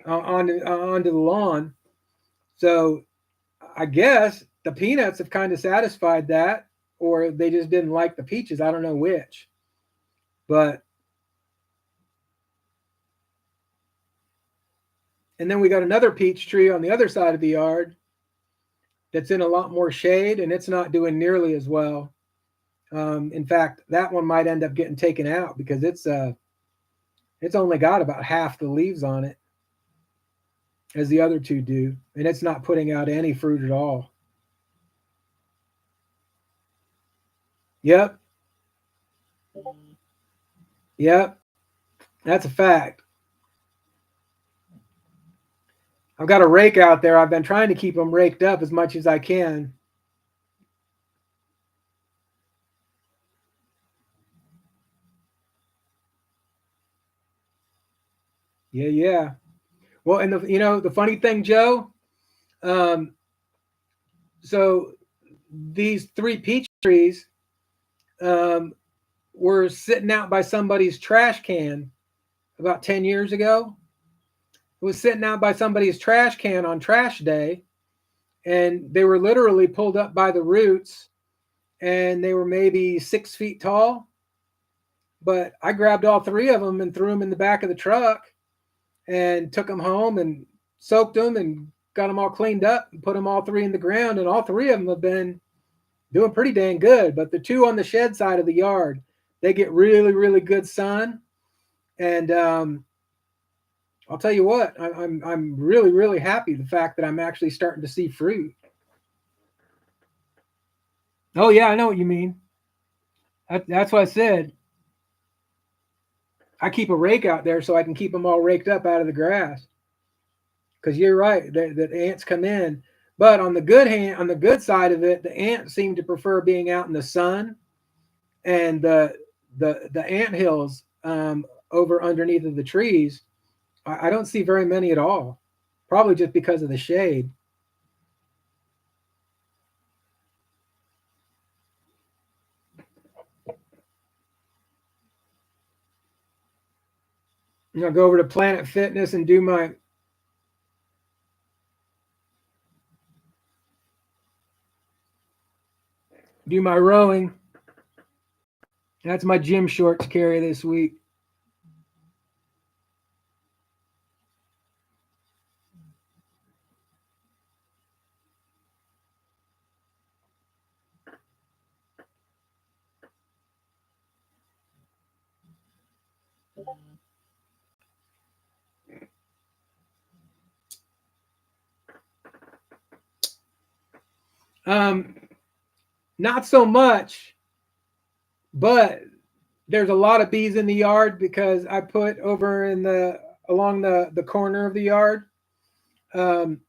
onto the lawn. So I guess the peanuts have kind of satisfied that, or they just didn't like the peaches. I don't know which. But and then we got another peach tree on the other side of the yard that's in a lot more shade, and it's not doing nearly as well. In fact, that one might end up getting taken out because it's only got about half the leaves on it as the other two do, and it's not putting out any fruit at all. Yep, yep, that's a fact. I've got a rake out there. I've been trying to keep them raked up as much as I can. Yeah, yeah. Well, and the funny thing, Joe. Um, so these three peach trees um, were sitting out by somebody's trash can about 10 years ago. It was sitting out by somebody's trash can on trash day, and they were literally pulled up by the roots, and they were maybe 6 feet tall. But I grabbed all three of them and threw them in the back of the truck and took them home and soaked them and got them all cleaned up and put them all three in the ground. And all three of them have been doing pretty dang good. But the two on the shed side of the yard, they get really, really good sun. And I'll tell you what, I'm really, really happy the fact that I'm actually starting to see fruit. Oh yeah, I know what you mean. That's what I said. I keep a rake out there so I can keep them all raked up out of the grass. Because you're right that ants come in, but on the good side of it, the ants seem to prefer being out in the sun, and the ant hills over underneath of the trees. I don't see very many at all. Probably just because of the shade. I'll go over to Planet Fitness and do my rowing. That's my gym shorts carry this week. Not so much, but there's a lot of bees in the yard because I put over along the corner of the yard. Um,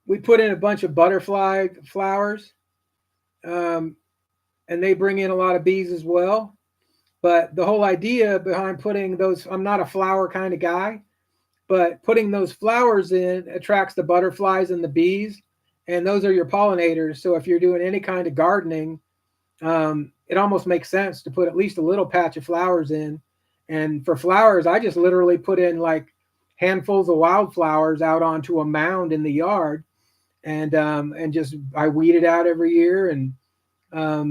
we put in a bunch of butterfly flowers, um, and they bring in a lot of bees as well. But the whole idea behind putting those, I'm not a flower kind of guy, but putting those flowers in attracts the butterflies and the bees, and those are your pollinators. So if you're doing any kind of gardening, it almost makes sense to put at least a little patch of flowers in. And for flowers, I just literally put in like handfuls of wildflowers out onto a mound in the yard, and just I weed it out every year, and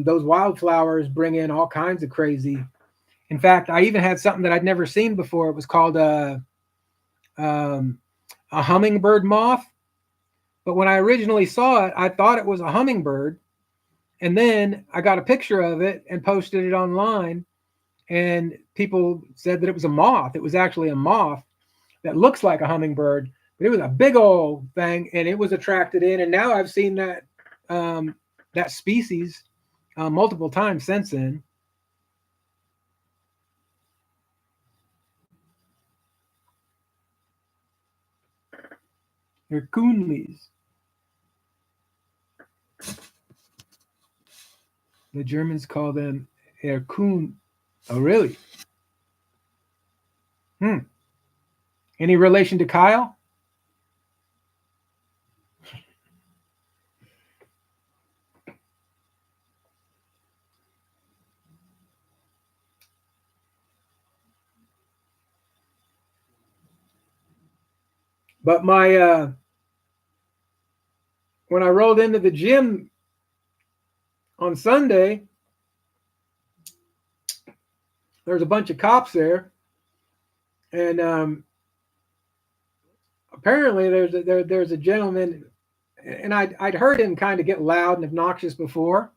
those wildflowers bring in all kinds of crazy. In fact, I even had something that I'd never seen before. It was called a hummingbird moth. But when I originally saw it, I thought it was a hummingbird. And then I got a picture of it and posted it online. And people said that it was a moth. It was actually a moth that looks like a hummingbird, but it was a big old thing, and it was attracted in. And now I've seen that species multiple times since then. They're coonleys. The Germans call them Erkun. Oh, really? Any relation to Kyle? But when I rolled into the gym on Sunday, there's a bunch of cops there, and apparently there's a gentleman, and I'd heard him kind of get loud and obnoxious before.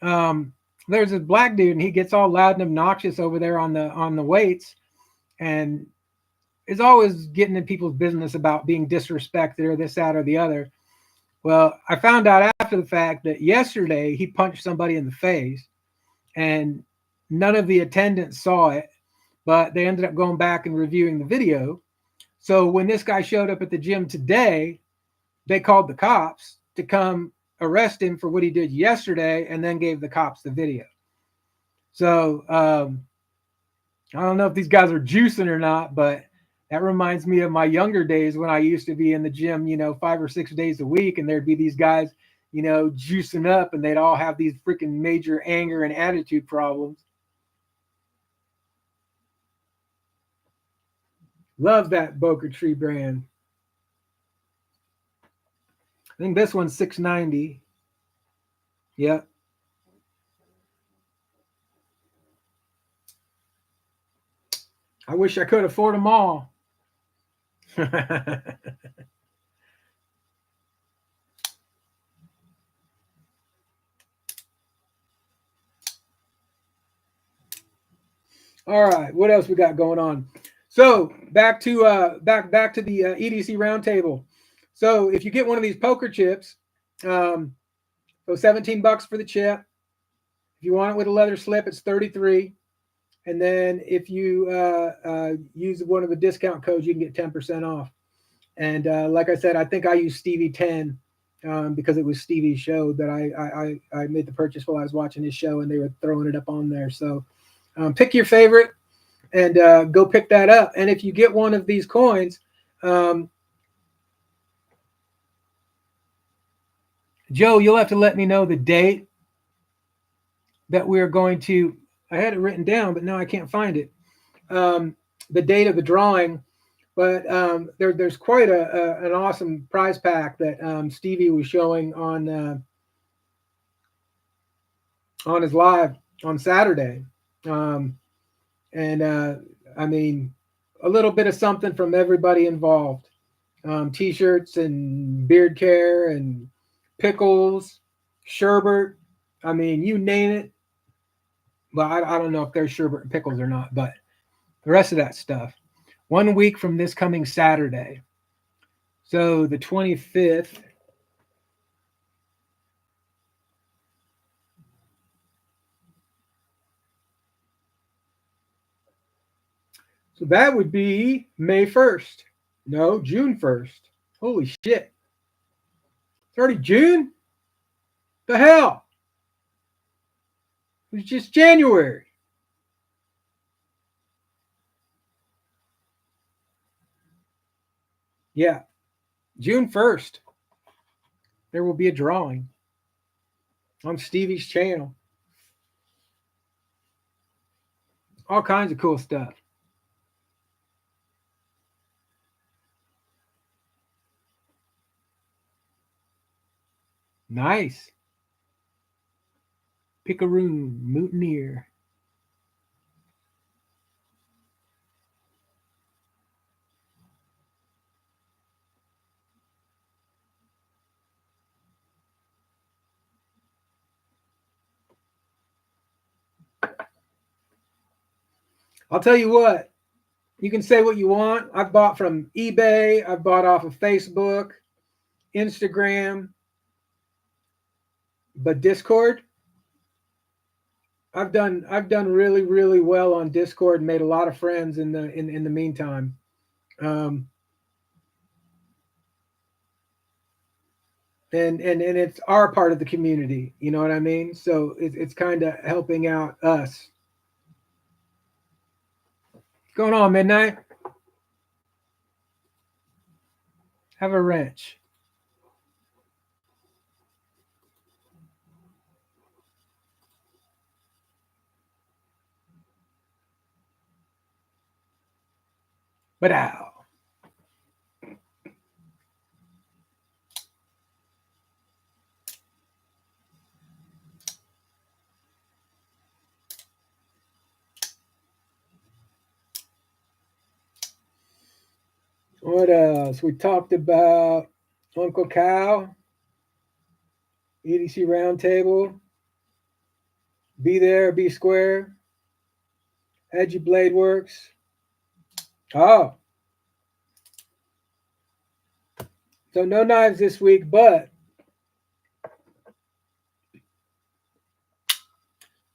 There's a black dude, and he gets all loud and obnoxious over there on the weights, and is always getting in people's business about being disrespected or this, that, or the other. Well, I found out after the fact that yesterday he punched somebody in the face, and none of the attendants saw it, but they ended up going back and reviewing the video. So when this guy showed up at the gym today, they called the cops to come arrest him for what he did yesterday, and then gave the cops the video. So I don't know if these guys are juicing or not, but that reminds me of my younger days when I used to be in the gym, 5 or 6 days a week, and there'd be these guys, juicing up, and they'd all have these freaking major anger and attitude problems. Love that Boca Tree brand. I think this one's $6.90. Yep. I wish I could afford them all. All right, what else we got going on? So back to the EDC roundtable. So if you get one of these poker chips, so $17 for the chip. If you want it with a leather slip, it's $33. And then if you use one of the discount codes, you can get 10% off. And like I said, I think I used Stevie 10 because it was Stevie's show that I made the purchase while I was watching his show, and they were throwing it up on there. So pick your favorite and go pick that up. And if you get one of these coins, Joe, you'll have to let me know the date that we're going to. I had it written down, but now I can't find it. the date of the drawing, but there's quite an awesome prize pack that Stevie was showing on his live on Saturday, um, and I mean, a little bit of something from everybody involved. T-shirts and beard care and pickles, sherbet. I mean, you name it. Well, I don't know if there's sherbet and pickles or not, but the rest of that stuff. 1 week from this coming Saturday. So the 25th. So that would be May 1st. No, June 1st. Holy shit. It's already June? The hell? It was just January. Yeah, June 1st. There will be a drawing on Stevie's channel. All kinds of cool stuff. Nice. Picaroon, Mutineer. I'll tell you what, you can say what you want. I've bought from eBay, I've bought off of Facebook, Instagram, but Discord, I've done really really well on Discord and made a lot of friends in the meantime. Um, and it's our part of the community, you know what I mean? So it's kind of helping out us. What's going on, Midnight? Have a wrench. But ow. What else? We talked about Uncle Cal, EDC Roundtable, Be There, Be Square, Edgy Blade Works. Oh, so no knives this week, but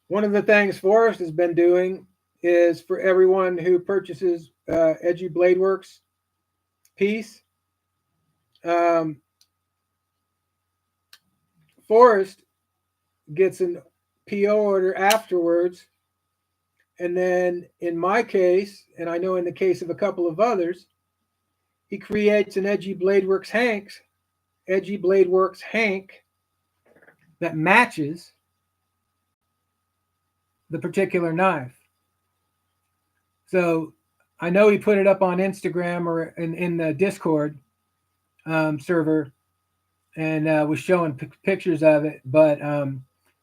one of the things Forrest has been doing is for everyone who purchases Edgy Blade Works piece, um, Forrest gets an PO order afterwards. And then in my case, and I know in the case of a couple of others, he creates an Edgy Blade Works Hank that matches the particular knife. So I know he put it up on Instagram or in the Discord server and was showing pictures of it, but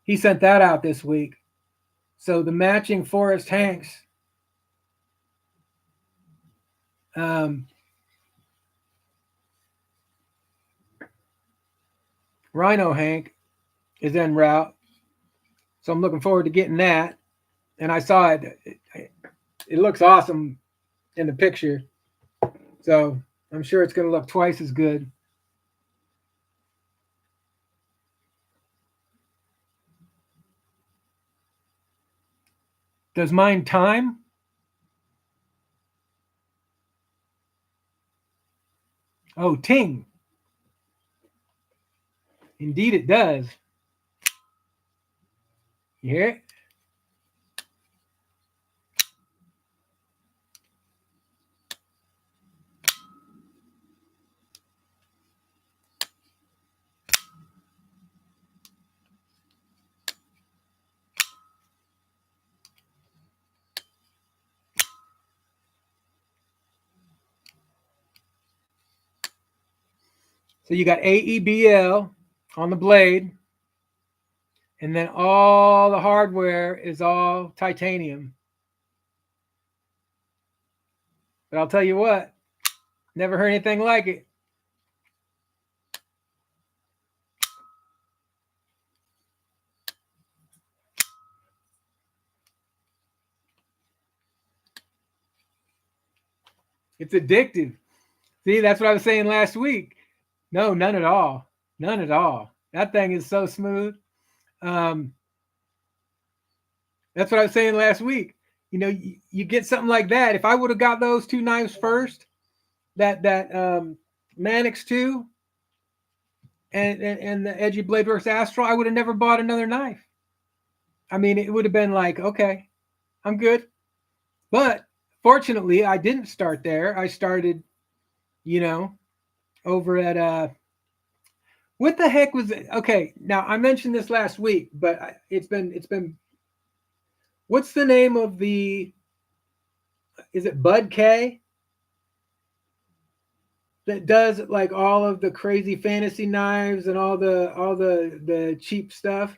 he sent that out this week. So the matching Forrest Hanks Rhino Hank is en route. So I'm looking forward to getting that. And I saw it. It looks awesome in the picture. So I'm sure it's going to look twice as good. Does mine time? Oh, ting. Indeed it does. You hear it? So you got AEBL on the blade, and then all the hardware is all titanium. But I'll tell you what, never heard anything like it. It's addictive. See, that's what I was saying last week. No, none at all. None at all. That thing is so smooth. That's what I was saying last week. You know, you get something like that. If I would have got those two knives first, that Manix 2 and the Edgy Blade Works Astral, I would have never bought another knife. I mean, it would have been like, okay, I'm good. But fortunately, I didn't start there. I started, over at what the heck was it? Okay, now I mentioned this last week, but it's been. What's the name of the? Is it Bud K? That does like all of the crazy fantasy knives and all the cheap stuff.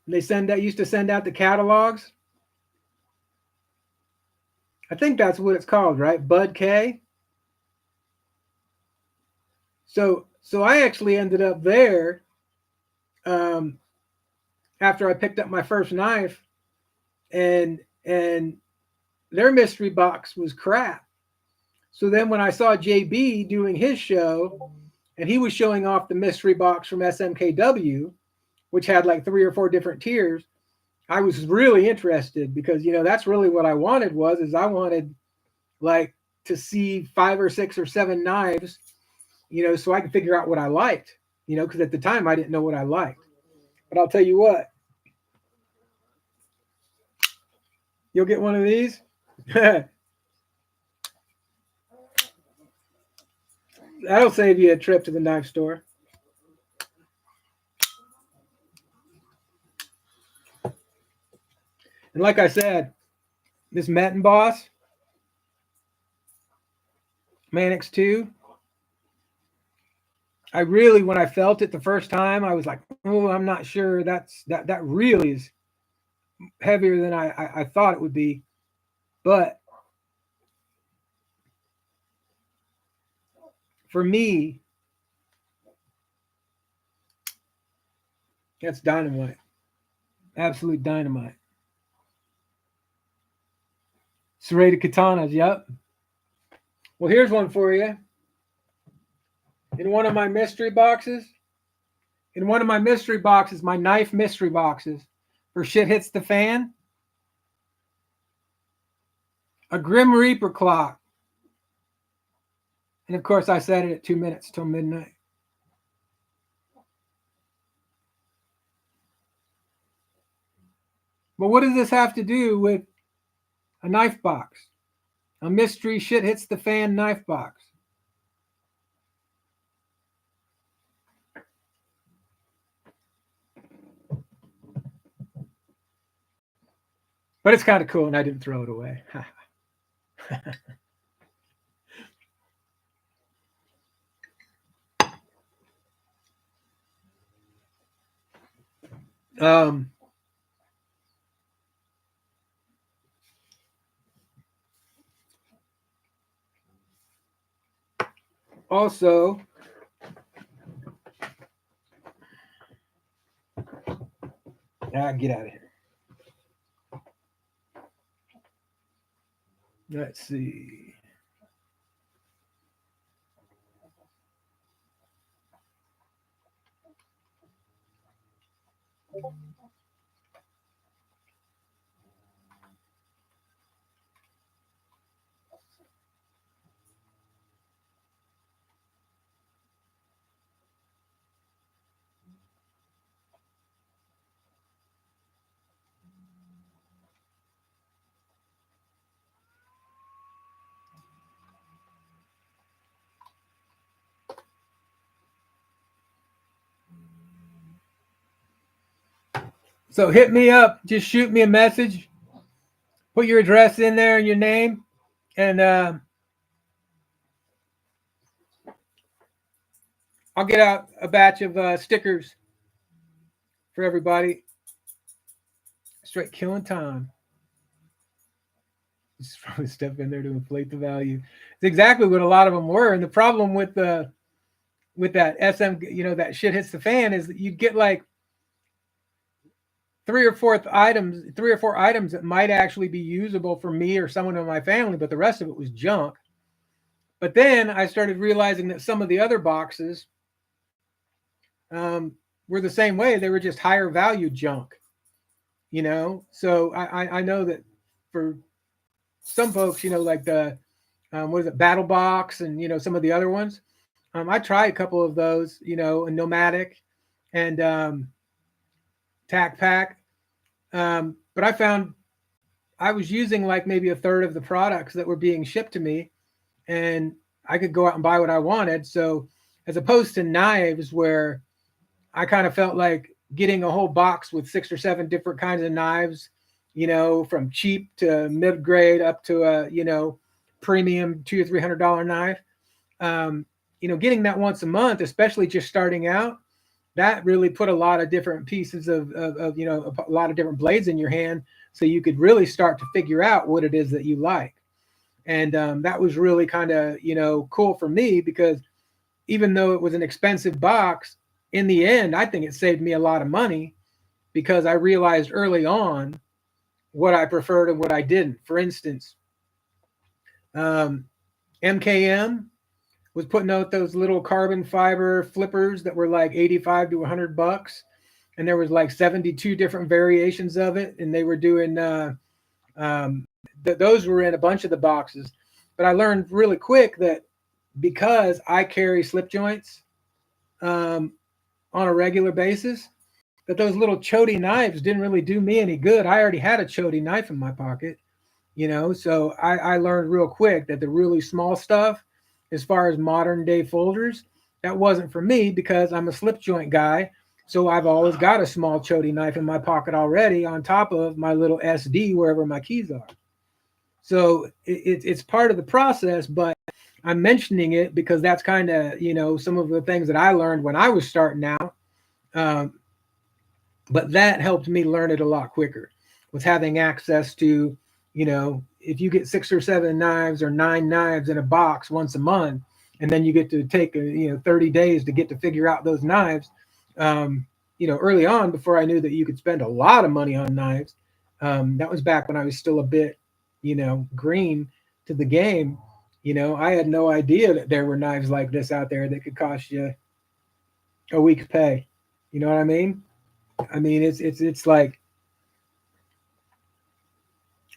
They used to send out the catalogs. I think that's what it's called, right? Bud K. So I actually ended up there after I picked up my first knife, and their mystery box was crap. So then when I saw JB doing his show, and he was showing off the mystery box from SMKW, which had like 3 or 4 different tiers, I was really interested because, that's really what I wanted I wanted like to see 5 or 6 or 7 knives, so I could figure out what I liked, because at the time I didn't know what I liked. But I'll tell you what, you'll get one of these. That'll save you a trip to the knife store. And like I said, this Metin Boss, Manix 2, I really, when I felt it the first time, I was like, oh, I'm not sure. That really is heavier than I thought it would be. But for me, that's dynamite. Absolute dynamite. Serrated katanas, yep. Well, here's one for you. In one of my mystery boxes, my knife mystery boxes, for shit hits the fan, a Grim Reaper clock. And of course, I set it at 2 minutes till midnight. But what does this have to do with a knife box? A mystery shit hits the fan knife box. But it's kind of cool, and I didn't throw it away. Also, get out of here. Let's see. So hit me up. Just shoot me a message. Put your address in there and your name. And I'll get out a batch of stickers for everybody. Straight killing time. Just probably step in there to inflate the value. It's exactly what a lot of them were. And the problem with that SM, that shit hits the fan is that you get like three or four items that might actually be usable for me or someone in my family, but the rest of it was junk. But then I started realizing that some of the other boxes were the same way. They were just higher value junk. So I know that for some folks, like the what is it, Battle Box, and some of the other ones. I tried a couple of those, a Nomadic and Tac Pack, but I found I was using like maybe a third of the products that were being shipped to me, and I could go out and buy what I wanted. So as opposed to knives, where I kind of felt like getting a whole box with 6 or 7 different kinds of knives, from cheap to mid grade up to a premium $200 or $300 knife. Getting that once a month, especially just starting out, that really put a lot of different pieces of a lot of different blades in your hand, so you could really start to figure out what it is that you like. And that was really kind of cool for me, because even though it was an expensive box, in the end, I think it saved me a lot of money, because I realized early on what I preferred and what I didn't. For instance, MKM was putting out those little carbon fiber flippers that were like 85 to $100, and there was like 72 different variations of it, and they were doing those were in a bunch of the boxes. But I learned really quick that because I carry slip joints on a regular basis, that those little chody knives didn't really do me any good. I already had a chody knife in my pocket. So I learned real quick that the really small stuff, as far as modern day folders, that wasn't for me, because I'm a slip joint guy. So I've always got a small chody knife in my pocket already, on top of my little SD wherever my keys are. So it's part of the process, but I'm mentioning it because that's kind of some of the things that I learned when I was starting out. Um, but that helped me learn it a lot quicker, with having access to, if you get 6 or 7 knives or 9 knives in a box once a month, and then you get to take 30 days to get to figure out those knives. Early on, before I knew that you could spend a lot of money on knives, that was back when I was still a bit, green to the game. I had no idea that there were knives like this out there that could cost you a week's pay. You know what I mean? I mean, it's like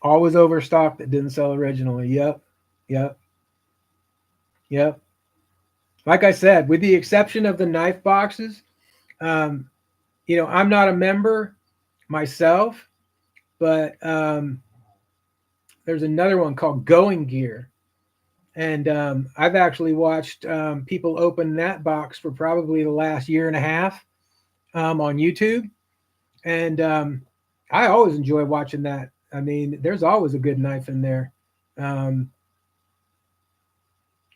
always overstocked that didn't sell originally. Yep, yep, yep. Like I said, with the exception of the knife boxes, um, I'm not a member myself, but there's another one called Going Gear, and I've actually watched people open that box for probably the last year and a half on YouTube, and I always enjoy watching that. I mean, there's always a good knife in there. Um,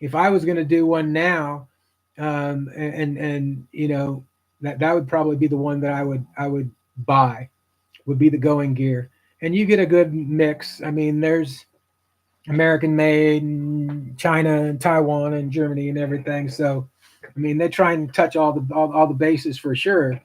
if I was going to do one now, and that would probably be the one that I would buy, would be the Going Gear, and you get a good mix. I mean, there's American made, and China and Taiwan and Germany and everything. So, I mean, they try and touch all the bases for sure.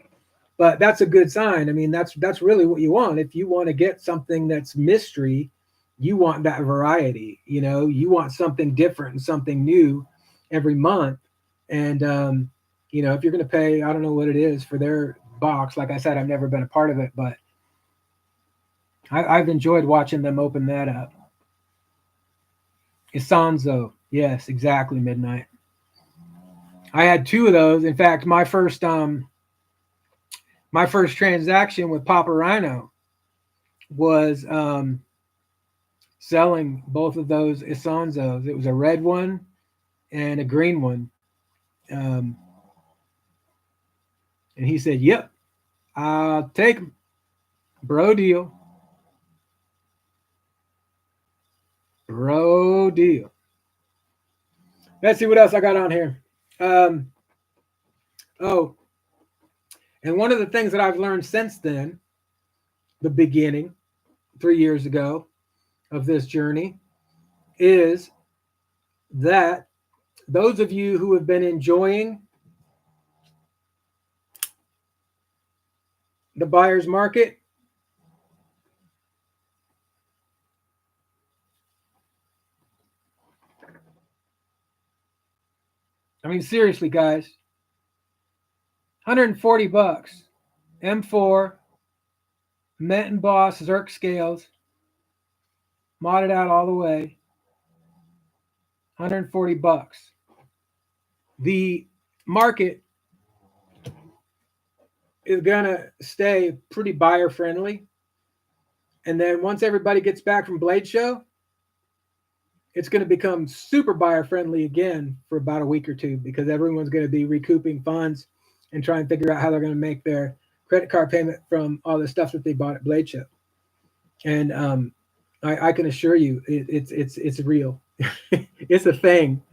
But that's a good sign. I mean, that's really what you want. If you want to get something that's mystery, you want that variety. You want something different and something new every month. And if you're going to pay, I don't know what it is for their box. Like I said, I've never been a part of it, but I've enjoyed watching them open that up. Isanzo, yes, exactly. Midnight. I had 2 of those. In fact, my first transaction with Papa Rhino was selling both of those Isanzos. It was a red one and a green one. Um, and he said, "Yep, I'll take them. Bro deal. Bro deal." Let's see what else I got on here. Oh, and one of the things that I've learned since then, the beginning, 3 years ago of this journey, is that those of you who have been enjoying the buyer's market, I mean, seriously, guys, $140, M4, Menton Boss, Zerk scales, modded out all the way, $140. The market is going to stay pretty buyer friendly. And then once everybody gets back from Blade Show, it's going to become super buyer friendly again for about a week or two because everyone's going to be recouping funds and try and figure out how they're going to make their credit card payment from all the stuff that they bought at Blade Show. And I can assure you, it's real. It's a thing.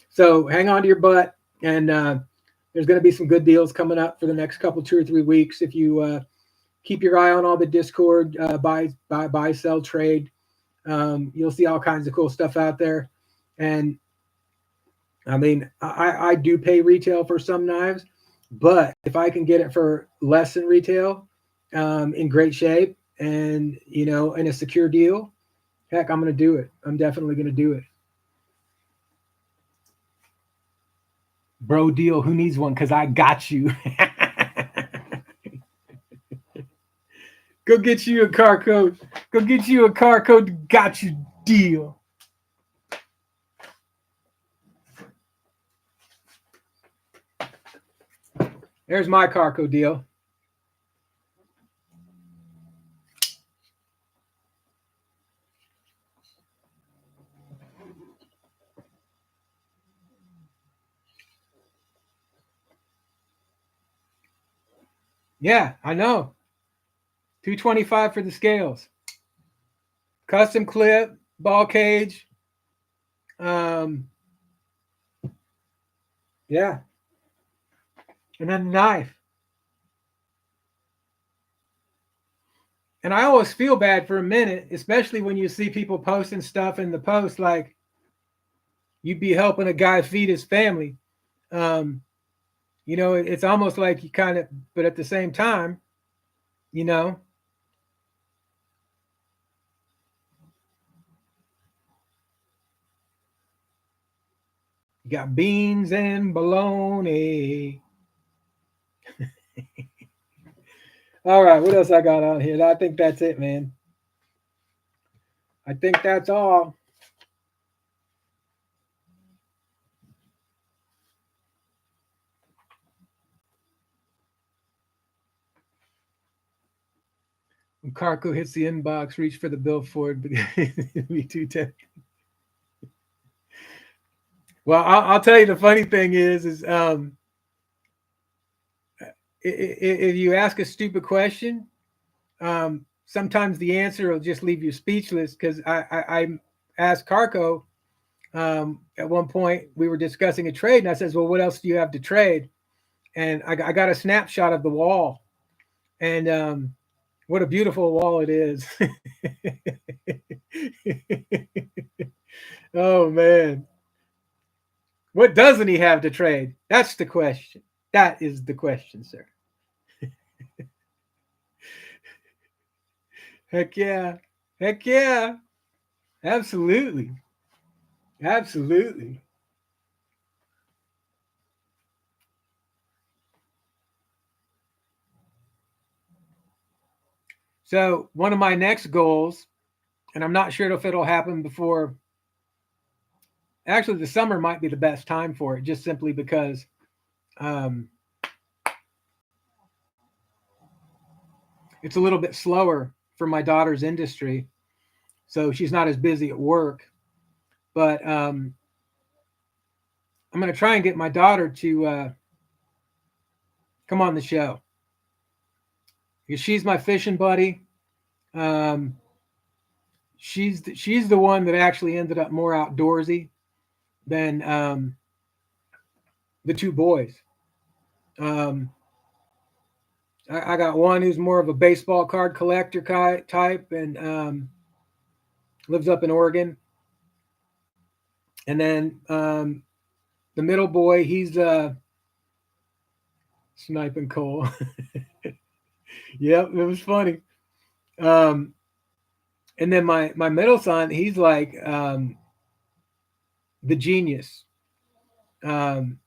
So hang on to your butt, and there's going to be some good deals coming up for the next couple, 2 or 3 weeks. If you keep your eye on all the Discord, buy, sell, trade. You'll see all kinds of cool stuff out there. And I mean, I do pay retail for some knives, but if I can get it for less than retail, in great shape and, in a secure deal, heck, I'm going to do it. I'm definitely going to do it. Bro deal, who needs one? Because I got you. Go get you a car code. Go get you a car code. Got you deal. There's my Carco deal. Yeah, I know. $225 for the scales. Custom clip, ball cage. Yeah. And then the knife. And I always feel bad for a minute, especially when you see people posting stuff in the post like you'd be helping a guy feed his family. It's almost like you kind of, but at the same time, you know, you got beans and bologna. All right, what else I got on here? I think that's it, man. I think that's all. When Carco hits the inbox, reach for the billboard, but it'd be too tempting. Well, I'll tell you the funny thing is if you ask a stupid question, sometimes the answer will just leave you speechless. Because I asked Carco at one point, we were discussing a trade, and I says, "Well, what else do you have to trade?" And I got a snapshot of the wall, and what a beautiful wall it is. Oh man. What doesn't he have to trade? That's the question. That is the question, sir. Heck yeah. Heck yeah. Absolutely. Absolutely. So, one of my next goals, and I'm not sure if it'll happen before, actually, the summer might be the best time for it, just simply because um, it's a little bit slower for my daughter's industry. So, she's not as busy at work. But I'm going to try and get my daughter to come on the show because she's my fishing buddy. Um, she's the one that actually ended up more outdoorsy than the two boys. Um, I got one who's more of a baseball card collector type and lives up in Oregon. And then the middle boy, he's sniping coal. Yep, it was funny. Um, and then my middle son, he's like the genius. Um,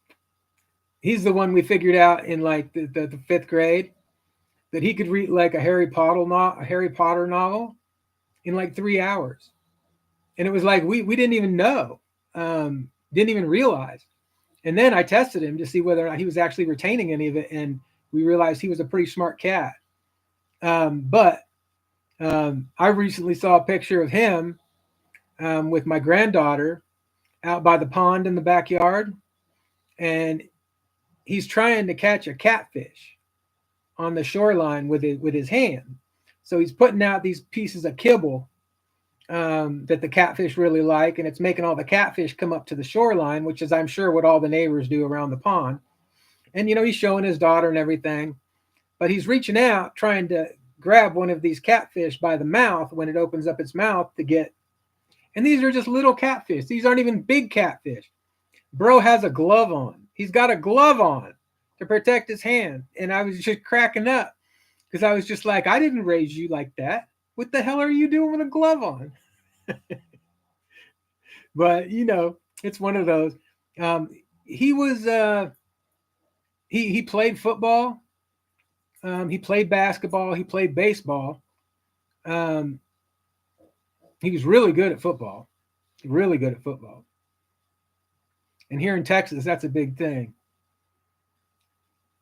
he's the one we figured out in like the fifth grade that he could read like a Harry Potter novel in like 3 hours, and it was like we didn't even know, didn't even realize. And then I tested him to see whether or not he was actually retaining any of it, and we realized he was a pretty smart cat. But I recently saw a picture of him with my granddaughter out by the pond in the backyard, and he's trying to catch a catfish on the shoreline with his hand. So he's putting out these pieces of kibble that the catfish really like, and it's making all the catfish come up to the shoreline, which is, I'm sure, what all the neighbors do around the pond. And he's showing his daughter and everything, but he's reaching out trying to grab one of these catfish by the mouth when it opens up its mouth to get. And these are just little catfish. These aren't even big catfish. Bro has a glove on. He's got a glove on to protect his hand. And I was just cracking up because I was just like, I didn't raise you like that. What the hell are you doing with a glove on? But it's one of those. He was he played football. He played basketball. He played baseball. He was really good at football. Really good at football. And here in Texas, that's a big thing.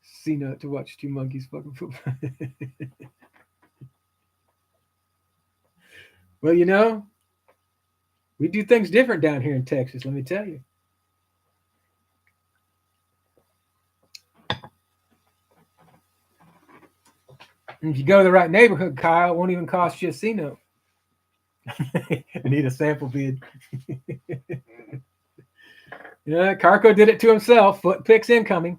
C-note to watch two monkeys fucking football. Well, we do things different down here in Texas, let me tell you. And if you go to the right neighborhood, Kyle, it won't even cost you a C-note. I need a sample bid. Yeah, Carco did it to himself. Foot picks incoming.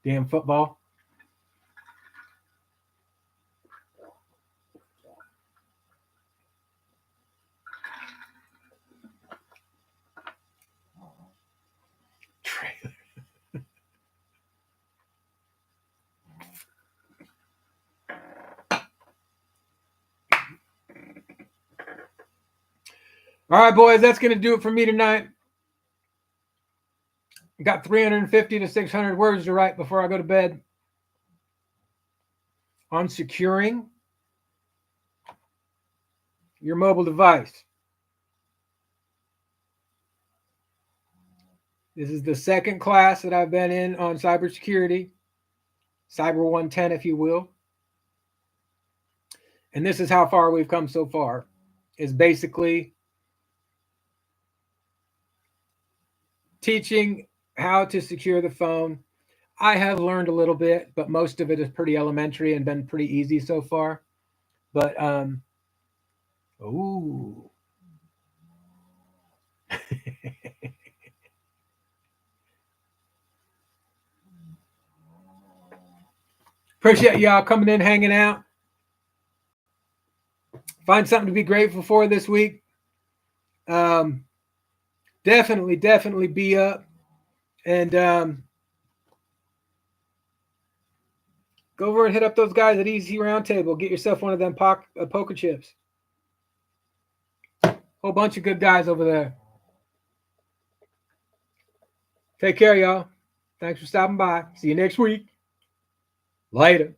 Damn football. Trailer. All right, boys, that's going to do it for me tonight. Got 350 to 600 words to write before I go to bed on securing your mobile device. This is the second class that I've been in on cybersecurity, Cyber 110, if you will. And this is how far we've come so far, is basically teaching how to secure the phone. I have learned a little bit, but most of it is pretty elementary and been pretty easy so far. But ooh. Appreciate y'all coming in, hanging out. Find something to be grateful for this week. Definitely be up. And go over and hit up those guys at Easy Roundtable. Get yourself one of them poker chips. Whole bunch of good guys over there. Take care, y'all. Thanks for stopping by. See you next week. Later.